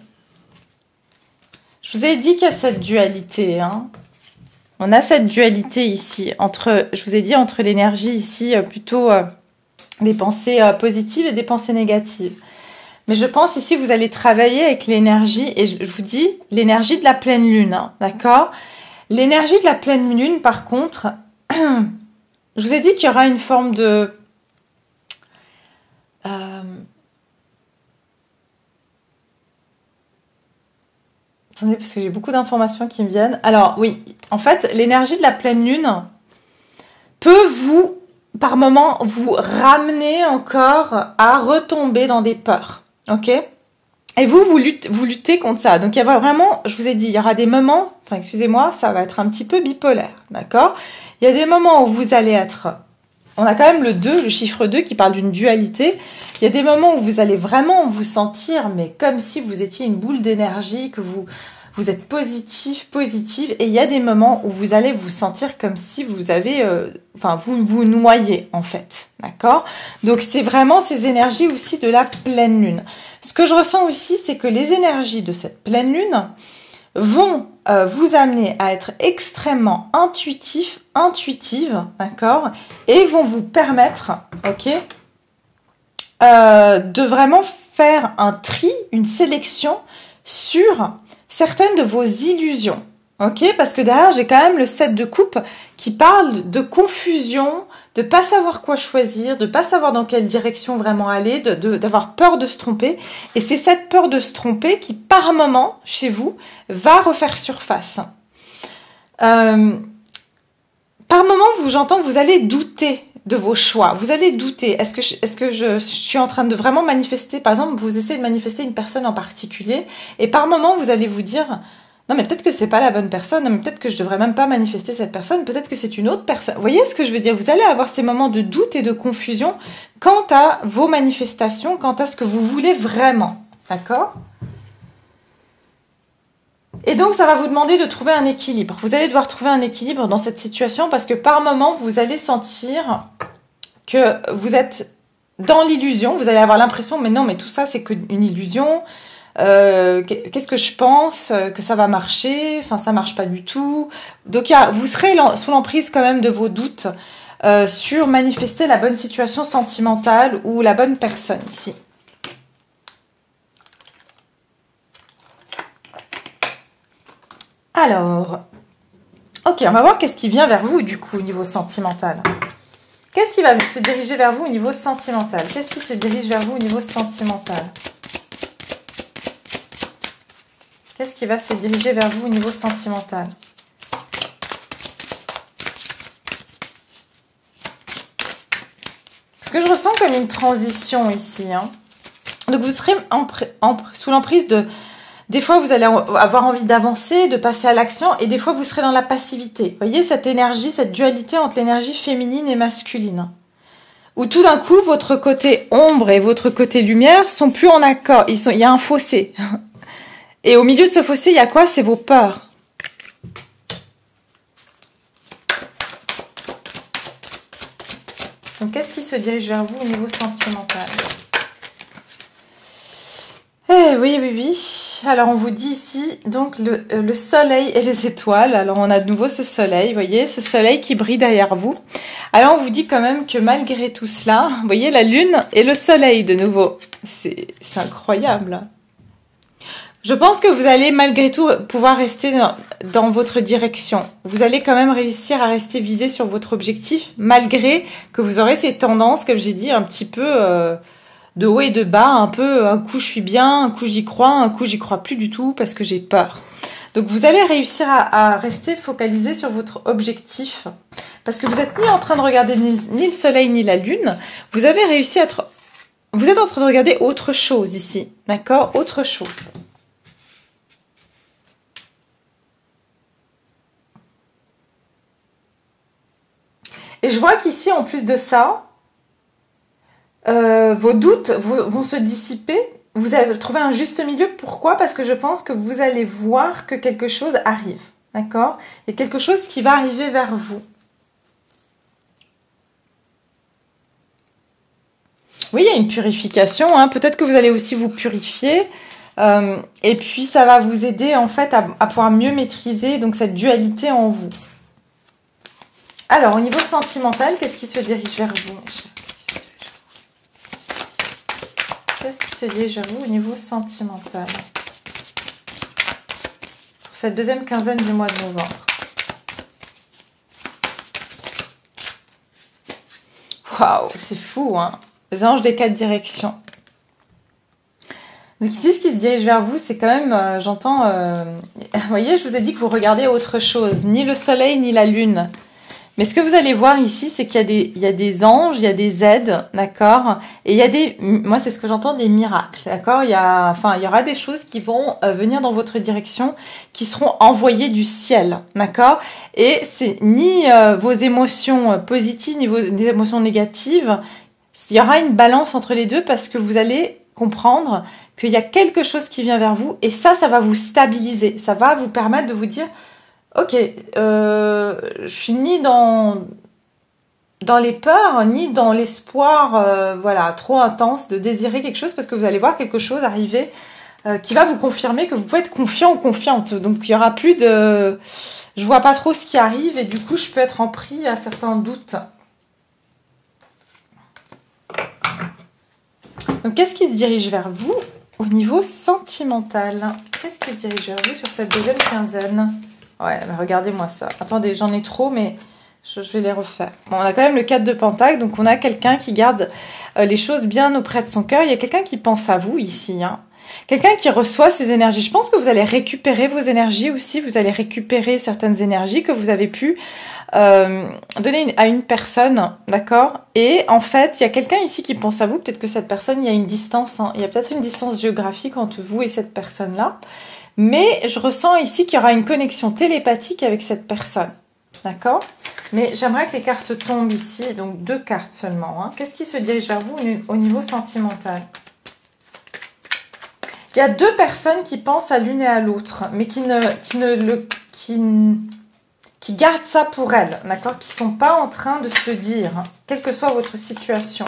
Je vous ai dit qu'il y a cette dualité. Hein. On a cette dualité ici. Je vous ai dit entre l'énergie ici plutôt des pensées positives et des pensées négatives. Mais je pense ici vous allez travailler avec l'énergie, et je vous dis l'énergie de la pleine lune. Hein, d'accord? L'énergie de la pleine lune, par contre, je vous ai dit qu'il y aura une forme de... Attendez, parce que j'ai beaucoup d'informations qui me viennent. Alors, oui, en fait, l'énergie de la pleine lune peut vous, par moment, vous ramener encore à retomber dans des peurs. Ok? Et vous luttez contre ça. Donc, il y a vraiment, je vous ai dit, il y aura des moments, enfin, excusez-moi, ça va être un petit peu bipolaire. D'accord? Il y a des moments où vous allez être... On a quand même le 2, le chiffre 2 qui parle d'une dualité. Il y a des moments où vous allez vraiment vous sentir, mais comme si vous étiez une boule d'énergie, que vous êtes positive. Et il y a des moments où vous allez vous sentir comme si vous avez, vous noyez en fait. D'accord? Donc c'est vraiment ces énergies aussi de la pleine lune. Ce que je ressens aussi, c'est que les énergies de cette pleine lune vont vous amener à être extrêmement intuitive, d'accord, et vont vous permettre, ok, de vraiment faire un tri, une sélection sur certaines de vos illusions, ok, parce que derrière j'ai quand même le 7 de coupe qui parle de confusion, de pas savoir quoi choisir, de pas savoir dans quelle direction vraiment aller, d'avoir peur de se tromper. Et c'est cette peur de se tromper qui, par moment, chez vous, va refaire surface. Par moment, j'entends que vous allez douter de vos choix. Vous allez douter. Est-ce que je suis en train de vraiment manifester, par exemple, vous essayez de manifester une personne en particulier, et par moment, vous allez vous dire... Non, mais peut-être que c'est pas la bonne personne. Non, mais peut-être que je devrais même pas manifester cette personne. Peut-être que c'est une autre personne. Vous voyez ce que je veux dire? Vous allez avoir ces moments de doute et de confusion quant à vos manifestations, quant à ce que vous voulez vraiment. D'accord? Et donc, ça va vous demander de trouver un équilibre. Vous allez devoir trouver un équilibre dans cette situation parce que par moment, vous allez sentir que vous êtes dans l'illusion. Vous allez avoir l'impression, mais non, mais tout ça, c'est qu'une illusion. Qu'est-ce que je pense que ça va marcher, enfin ça marche pas du tout. Donc vous serez sous l'emprise quand même de vos doutes sur manifester la bonne situation sentimentale ou la bonne personne ici. Alors, ok, on va voir qu'est-ce qui vient vers vous du coup au niveau sentimental. Qu'est-ce qui va se diriger vers vous au niveau sentimental? Qu'est-ce qui se dirige vers vous au niveau sentimental? Qu'est-ce qui va se diriger vers vous au niveau sentimental? Parce que je ressens comme une transition ici. Hein. Donc vous serez sous l'emprise de... Des fois, vous allez avoir envie d'avancer, de passer à l'action, et des fois, vous serez dans la passivité. Vous voyez cette énergie, cette dualité entre l'énergie féminine et masculine. Où tout d'un coup, votre côté ombre et votre côté lumière sont plus en accord. Il y a un fossé. Et au milieu de ce fossé, il y a quoi? C'est vos peurs. Donc, qu'est-ce qui se dirige vers vous au niveau sentimental? Eh oui. Alors, on vous dit ici, donc, le soleil et les étoiles. Alors, on a de nouveau ce soleil, vous voyez, ce soleil qui brille derrière vous. Alors, on vous dit quand même que malgré tout cela, vous voyez, la lune et le soleil de nouveau. C'est incroyable. Je pense que vous allez malgré tout pouvoir rester dans votre direction. Vous allez quand même réussir à rester visé sur votre objectif, malgré que vous aurez ces tendances, comme j'ai dit, un petit peu de haut et de bas, un coup je suis bien, un coup j'y crois, un coup j'y crois plus du tout parce que j'ai peur. Donc vous allez réussir à rester focalisé sur votre objectif, parce que vous êtes ni en train de regarder ni le soleil ni la lune, vous avez réussi à être... Vous êtes en train de regarder autre chose ici, d'accord? Autre chose. Et je vois qu'ici, en plus de ça, vos doutes vont se dissiper. Vous allez trouver un juste milieu. Pourquoi? Parce que je pense que vous allez voir que quelque chose arrive. d'accord? Il y a quelque chose qui va arriver vers vous. Oui, il y a une purification, hein. Peut-être que vous allez aussi vous purifier. Et puis, ça va vous aider, en fait, à pouvoir mieux maîtriser donc cette dualité en vous. Alors, au niveau sentimental, qu'est-ce qui se dirige vers vous? Qu'est-ce qui se dirige vers vous au niveau sentimental? Pour cette deuxième quinzaine du mois de novembre. Waouh, c'est fou, hein? Les anges des 4 directions. Donc ici, ce qui se dirige vers vous, c'est quand même, j'entends... vous voyez, je vous ai dit que vous regardez autre chose. Ni le soleil, ni la lune. Mais ce que vous allez voir ici, c'est qu'il y a des anges, il y a des aides, d'accord? Et il y a des... Moi, c'est ce que j'entends, des miracles, d'accord? Il y aura des choses qui vont venir dans votre direction, qui seront envoyées du ciel, d'accord? Et c'est ni vos émotions positives, ni vos émotions négatives. Il y aura une balance entre les deux parce que vous allez comprendre qu'il y a quelque chose qui vient vers vous et ça va vous stabiliser. Ça va vous permettre de vous dire, ok, je suis ni dans les peurs, ni dans l'espoir voilà, trop intense de désirer quelque chose parce que vous allez voir quelque chose arriver qui va vous confirmer que vous pouvez être confiant ou confiante. Donc il y aura plus de... Je vois pas trop ce qui arrive et du coup je peux être en pris à certains doutes. Donc, qu'est-ce qui se dirige vers vous au niveau sentimental? Qu'est-ce qui se dirige vers vous sur cette deuxième quinzaine? Ouais, bah regardez-moi ça. Attendez, j'en ai trop, mais je vais les refaire. Bon, on a quand même le 4 de Pentacle, donc on a quelqu'un qui garde les choses bien auprès de son cœur. Il y a quelqu'un qui pense à vous ici, hein. Quelqu'un qui reçoit ces énergies. Je pense que vous allez récupérer vos énergies aussi. Vous allez récupérer certaines énergies que vous avez pu donner à une personne, d'accord? Et en fait, il y a quelqu'un ici qui pense à vous. Peut-être que cette personne, il y a une distance, hein. Il y a peut-être une distance géographique entre vous et cette personne-là. Mais je ressens ici qu'il y aura une connexion télépathique avec cette personne, d'accord? Mais j'aimerais que les cartes tombent ici. Donc 2 cartes seulement, hein. Qu'est-ce qui se dirige vers vous au niveau sentimental? Il y a 2 personnes qui pensent à l'une et à l'autre, mais qui gardent ça pour elles, d'accord? Qui ne sont pas en train de se le dire, hein, quelle que soit votre situation.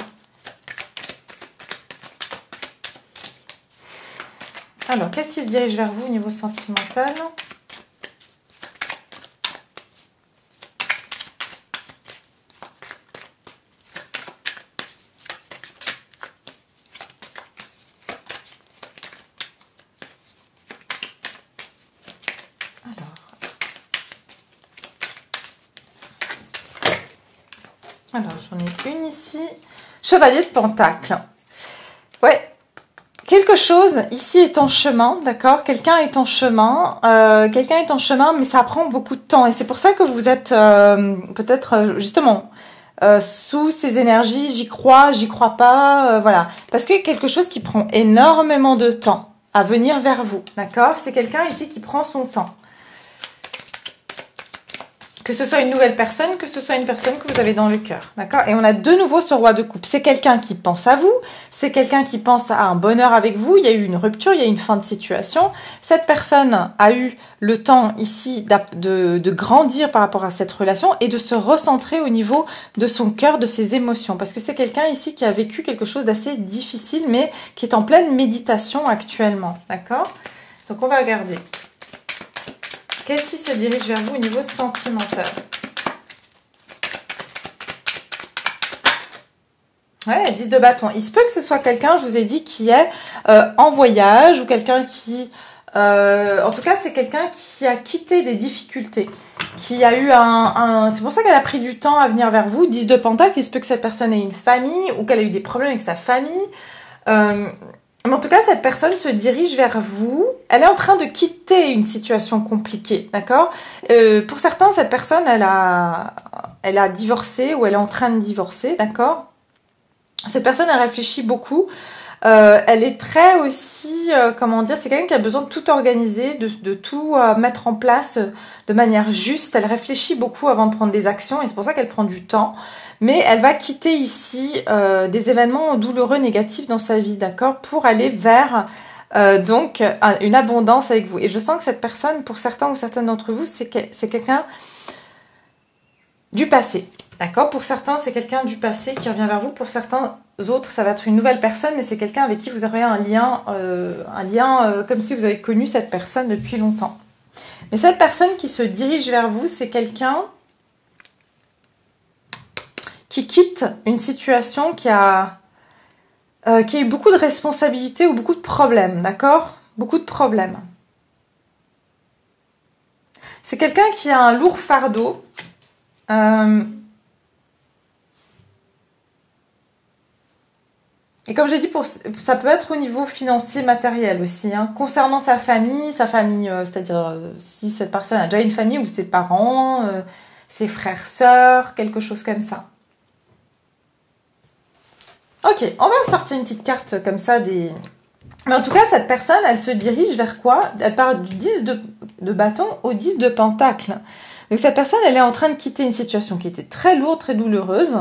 Alors, qu'est-ce qui se dirige vers vous au niveau sentimental? Alors, j'en ai une ici. Chevalier de Pentacle. Ouais. Quelque chose ici est en chemin, d'accord? Quelqu'un est en chemin. Quelqu'un est en chemin, mais ça prend beaucoup de temps. Et c'est pour ça que vous êtes peut-être justement sous ces énergies. J'y crois pas. Voilà. Parce que quelque chose qui prend énormément de temps à venir vers vous, d'accord? C'est quelqu'un ici qui prend son temps. Que ce soit une nouvelle personne, que ce soit une personne que vous avez dans le cœur, d'accord? Et on a de nouveau ce roi de coupe. C'est quelqu'un qui pense à vous, c'est quelqu'un qui pense à un bonheur avec vous, il y a eu une rupture, il y a eu une fin de situation. Cette personne a eu le temps ici de grandir par rapport à cette relation et de se recentrer au niveau de son cœur, de ses émotions. Parce que c'est quelqu'un ici qui a vécu quelque chose d'assez difficile, mais qui est en pleine méditation actuellement, d'accord? Donc on va regarder. Qu'est-ce qui se dirige vers vous au niveau sentimental? Ouais, 10 de bâton. Il se peut que ce soit quelqu'un, je vous ai dit, qui est en voyage ou quelqu'un qui... en tout cas, c'est quelqu'un qui a quitté des difficultés. Qui a eu c'est pour ça qu'elle a pris du temps à venir vers vous. 10 de Pentacle, il se peut que cette personne ait une famille ou qu'elle a eu des problèmes avec sa famille. Mais en tout cas, cette personne se dirige vers vous. Elle est en train de quitter une situation compliquée, d'accord? Pour certains, cette personne, elle a divorcé ou elle est en train de divorcer, d'accord? Cette personne, elle réfléchit beaucoup. Elle est très aussi, comment dire, c'est quelqu'un qui a besoin de tout organiser, de tout mettre en place de manière juste. Elle réfléchit beaucoup avant de prendre des actions et c'est pour ça qu'elle prend du temps. Mais elle va quitter ici des événements douloureux, négatifs dans sa vie, d'accord, pour aller vers Donc, une abondance avec vous. Et je sens que cette personne, pour certains ou certaines d'entre vous, c'est quelqu'un du passé. D'accord? Pour certains, c'est quelqu'un du passé qui revient vers vous. Pour certains autres, ça va être une nouvelle personne, mais c'est quelqu'un avec qui vous aurez un lien comme si vous avez connu cette personne depuis longtemps. Mais cette personne qui se dirige vers vous, c'est quelqu'un qui quitte une situation qui a eu beaucoup de responsabilités ou beaucoup de problèmes, d'accord? Beaucoup de problèmes. C'est quelqu'un qui a un lourd fardeau. Et comme j'ai dit, ça peut être au niveau financier, matériel aussi. Hein. Concernant sa famille, c'est-à-dire si cette personne a déjà une famille ou ses parents, ses frères, sœurs, quelque chose comme ça. Ok, on va sortir une petite carte comme ça Mais en tout cas, cette personne, elle se dirige vers quoi? Elle part du 10 de bâton au 10 de pentacle. Donc cette personne, elle est en train de quitter une situation qui était très lourde, très douloureuse.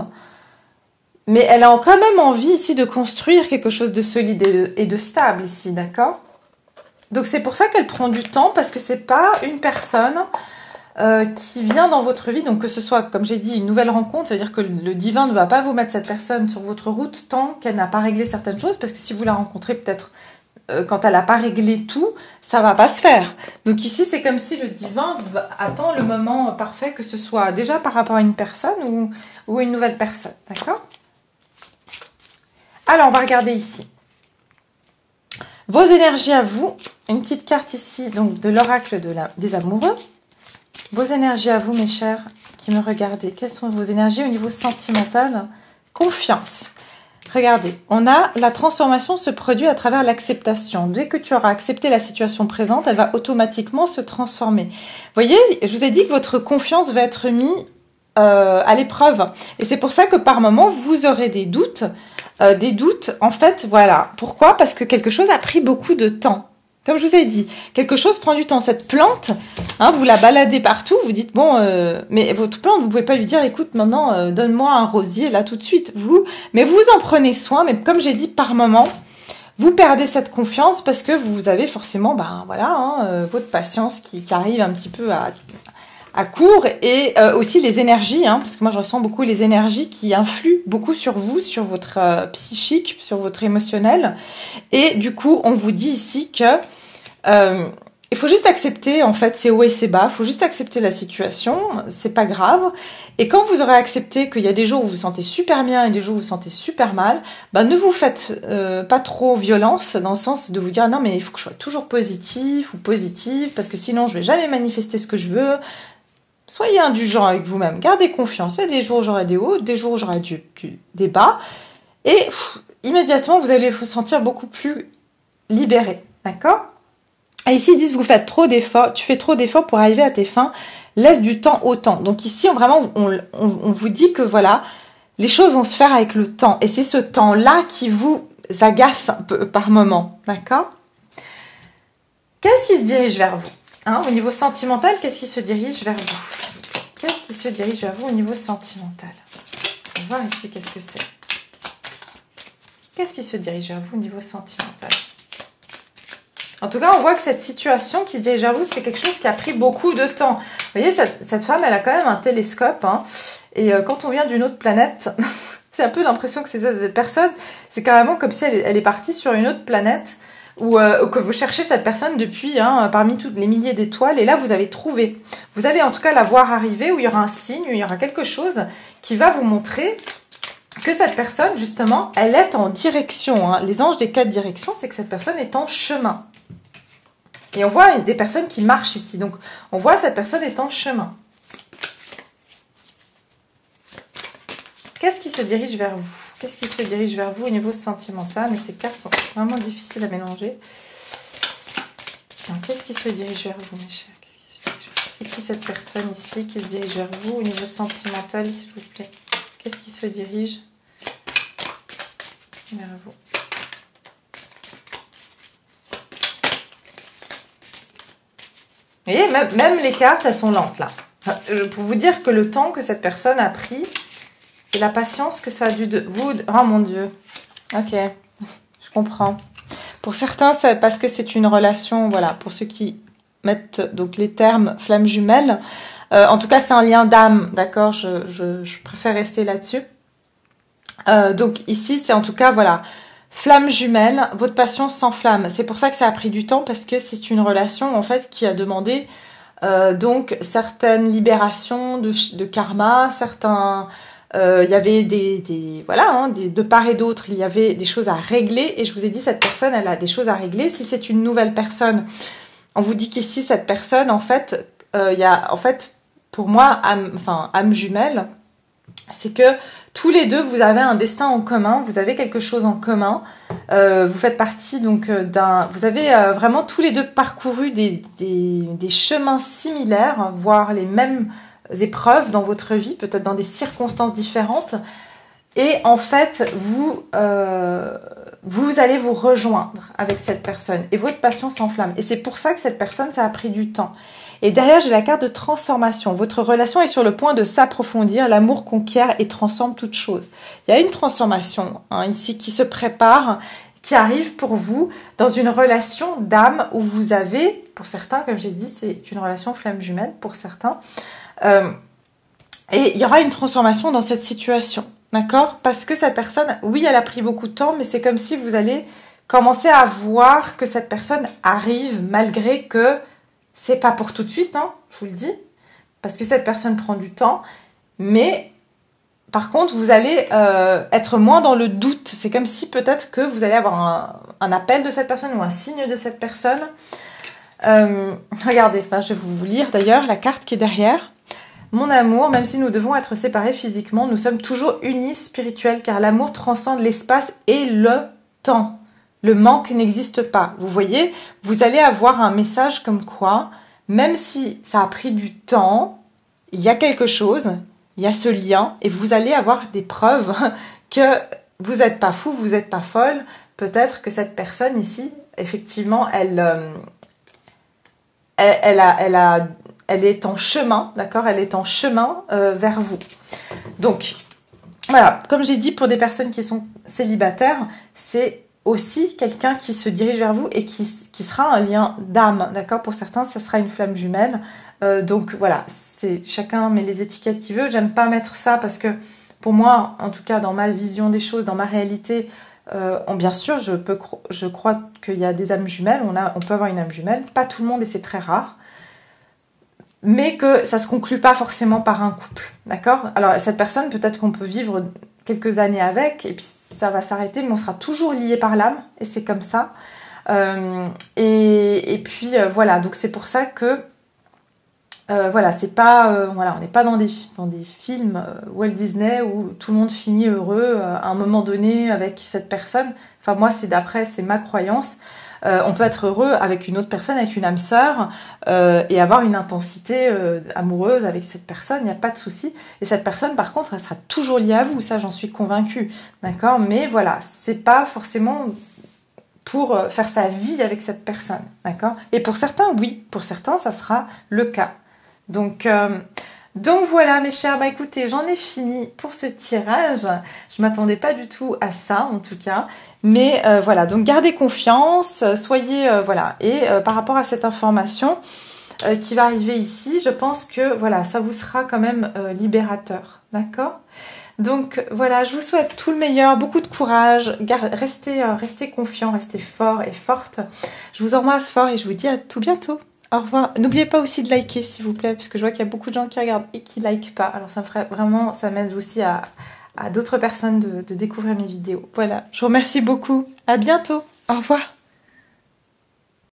Mais elle a quand même envie ici de construire quelque chose de solide et de stable ici, d'accord? Donc c'est pour ça qu'elle prend du temps, parce que c'est pas une personne qui vient dans votre vie, donc que ce soit, comme j'ai dit, une nouvelle rencontre, ça veut dire que le divin ne va pas vous mettre cette personne sur votre route tant qu'elle n'a pas réglé certaines choses, parce que si vous la rencontrez peut-être quand elle n'a pas réglé tout, ça va pas se faire. Donc ici, c'est comme si le divin attend le moment parfait, que ce soit déjà par rapport à une personne ou une nouvelle personne, d'accord? Alors, on va regarder ici. Vos énergies à vous. Une petite carte ici, donc de l'oracle des amoureux. Vos énergies à vous, mes chers, qui me regardez. Quelles sont vos énergies au niveau sentimental? Confiance. Regardez, on a la transformation se produit à travers l'acceptation. Dès que tu auras accepté la situation présente, elle va automatiquement se transformer. Vous voyez, je vous ai dit que votre confiance va être mise à l'épreuve. Et c'est pour ça que par moment, vous aurez des doutes. En fait, voilà. Pourquoi? Parce que quelque chose a pris beaucoup de temps. Comme je vous ai dit, quelque chose prend du temps. Cette plante, hein, vous la baladez partout, vous dites, bon, mais votre plante, vous pouvez pas lui dire, écoute, maintenant, donne-moi un rosier, là, tout de suite. Mais vous en prenez soin, mais comme j'ai dit, par moment, vous perdez cette confiance parce que vous avez forcément, votre patience qui arrive un petit peu à court, et aussi les énergies, hein, parce que moi je ressens beaucoup les énergies qui influent beaucoup sur vous, sur votre psychique, sur votre émotionnel, et du coup on vous dit ici que il faut juste accepter, en fait, c'est haut et c'est bas, il faut juste accepter la situation, c'est pas grave, et quand vous aurez accepté qu'il y a des jours où vous vous sentez super bien et des jours où vous vous sentez super mal, ne vous faites pas trop violence, dans le sens de vous dire non mais il faut que je sois toujours positif ou positive, parce que sinon je vais jamais manifester ce que je veux. Soyez indulgent avec vous-même, gardez confiance. Il y a des jours où j'aurai des hauts, des jours où j'aurai des bas. Et immédiatement, vous allez vous sentir beaucoup plus libéré. D'accord? Et ici, ils disent, tu fais trop d'efforts pour arriver à tes fins. Laisse du temps au temps. Donc ici, on vous dit que voilà, les choses vont se faire avec le temps. Et c'est ce temps-là qui vous agace un peu par moment. D'accord? Qu'est-ce qui se dirige vers vous? Hein, au niveau sentimental, qu'est-ce qui se dirige vers vous? Qu'est-ce qui se dirige vers vous au niveau sentimental? On va voir ici qu'est-ce que c'est. Qu'est-ce qui se dirige vers vous au niveau sentimental? En tout cas, on voit que cette situation qui se dirige vers vous, c'est quelque chose qui a pris beaucoup de temps. Vous voyez, cette femme, elle a quand même un télescope. Hein, et quand on vient d'une autre planète, j'ai un peu l'impression que cette personne, c'est carrément comme si elle est partie sur une autre planète. Ou que vous cherchez cette personne depuis, parmi toutes les milliers d'étoiles, et là vous avez trouvé. Vous allez en tout cas la voir arriver, où il y aura un signe, où il y aura quelque chose qui va vous montrer que cette personne, justement, elle est en direction. Hein. Les anges des 4 directions, c'est que cette personne est en chemin. Et on voit des personnes qui marchent ici, donc on voit cette personne est en chemin. Qu'est-ce qui se dirige vers vous? Qu'est-ce qui se dirige vers vous au niveau sentimental? Mais ces cartes sont vraiment difficiles à mélanger. Tiens, qu'est-ce qui se dirige vers vous, mes chers? C'est qui cette personne ici qui se dirige vers vous au niveau sentimental, s'il vous plaît? Qu'est-ce qui se dirige vers vous? Vous voyez, même les cartes, elles sont lentes, là. Pour vous dire que le temps que cette personne a pris... Et la patience que ça a dû de vous... Oh mon Dieu. Ok, je comprends. Pour certains, c'est parce que c'est une relation, voilà, pour ceux qui mettent donc les termes flamme jumelle. En tout cas, c'est un lien d'âme, d'accord, je préfère rester là-dessus. Donc ici, c'est en tout cas, voilà, flamme jumelle, votre passion s'enflamme. C'est pour ça que ça a pris du temps, parce que c'est une relation, en fait, qui a demandé donc certaines libérations de karma, certains... il y avait voilà, hein, de part et d'autre, il y avait des choses à régler. Et je vous ai dit, cette personne, elle a des choses à régler. Si c'est une nouvelle personne, on vous dit qu'ici, cette personne, en fait, il y a, en fait, pour moi, âme jumelle, c'est que tous les deux, vous avez un destin en commun, vous avez quelque chose en commun. Vous faites partie donc vous avez vraiment tous les deux parcouru des chemins similaires, voire les mêmes épreuves dans votre vie, peut-être dans des circonstances différentes. Et en fait, vous allez vous rejoindre avec cette personne et votre passion s'enflamme. Et c'est pour ça que cette personne, ça a pris du temps. Et derrière, j'ai la carte de transformation. Votre relation est sur le point de s'approfondir. L'amour conquiert et transforme toute chose. Il y a une transformation ici qui se prépare, qui arrive pour vous dans une relation d'âme où vous avez, pour certains, comme j'ai dit, c'est une relation flamme jumelle pour certains. Et il y aura une transformation dans cette situation. D'accord? Parce que cette personne, oui, elle a pris beaucoup de temps, mais c'est comme si vous allez commencer à voir que cette personne arrive malgré que c'est pas pour tout de suite, hein, je vous le dis. Parce que cette personne prend du temps, mais par contre, vous allez être moins dans le doute. C'est comme si peut-être que vous allez avoir un appel de cette personne ou un signe de cette personne. Regardez, je vais vous lire d'ailleurs la carte qui est derrière. Mon amour, même si nous devons être séparés physiquement, nous sommes toujours unis spirituels, car l'amour transcende l'espace et le temps. Le manque n'existe pas. Vous voyez, vous allez avoir un message comme quoi, même si ça a pris du temps, il y a quelque chose, il y a ce lien, et vous allez avoir des preuves que vous n'êtes pas fou, vous n'êtes pas folle. Peut-être que cette personne ici, effectivement, elle est en chemin, d'accord? Elle est en chemin vers vous. Donc, voilà, comme j'ai dit, pour des personnes qui sont célibataires, c'est aussi quelqu'un qui se dirige vers vous et qui sera un lien d'âme, d'accord? Pour certains, ça sera une flamme jumelle. Donc, voilà, chacun met les étiquettes qu'il veut. J'aime pas mettre ça parce que, pour moi, en tout cas, dans ma vision des choses, dans ma réalité, bien sûr, je crois qu'il y a des âmes jumelles. On peut avoir une âme jumelle. Pas tout le monde et c'est très rare. Mais que ça se conclut pas forcément par un couple, d'accord? Alors, cette personne, peut-être qu'on peut vivre quelques années avec, et puis ça va s'arrêter, mais on sera toujours lié par l'âme, et c'est comme ça. Et puis, voilà, donc c'est pour ça que, voilà, c'est pas, voilà, on n'est pas dans des films Walt Disney où tout le monde finit heureux à un moment donné avec cette personne. Enfin, moi, c'est ma croyance. On peut être heureux avec une autre personne, avec une âme sœur, et avoir une intensité amoureuse avec cette personne, il n'y a pas de souci. Et cette personne, par contre, elle sera toujours liée à vous, ça j'en suis convaincue, d'accord? Mais voilà, c'est pas forcément pour faire sa vie avec cette personne, d'accord? Et pour certains, oui, pour certains, ça sera le cas. Donc voilà mes chers, écoutez, j'en ai fini pour ce tirage. Je m'attendais pas du tout à ça en tout cas. Mais voilà, donc gardez confiance, soyez, voilà. Et par rapport à cette information qui va arriver ici, je pense que voilà, ça vous sera quand même libérateur, d'accord? Donc voilà, je vous souhaite tout le meilleur, beaucoup de courage, restez confiants, restez forts et fortes. Je vous embrasse fort et je vous dis à tout bientôt. Au revoir. N'oubliez pas aussi de liker s'il vous plaît, parce que je vois qu'il y a beaucoup de gens qui regardent et qui likent pas. Alors ça me ferait vraiment, ça m'aide aussi à d'autres personnes de découvrir mes vidéos. Voilà, je vous remercie beaucoup. À bientôt. Au revoir.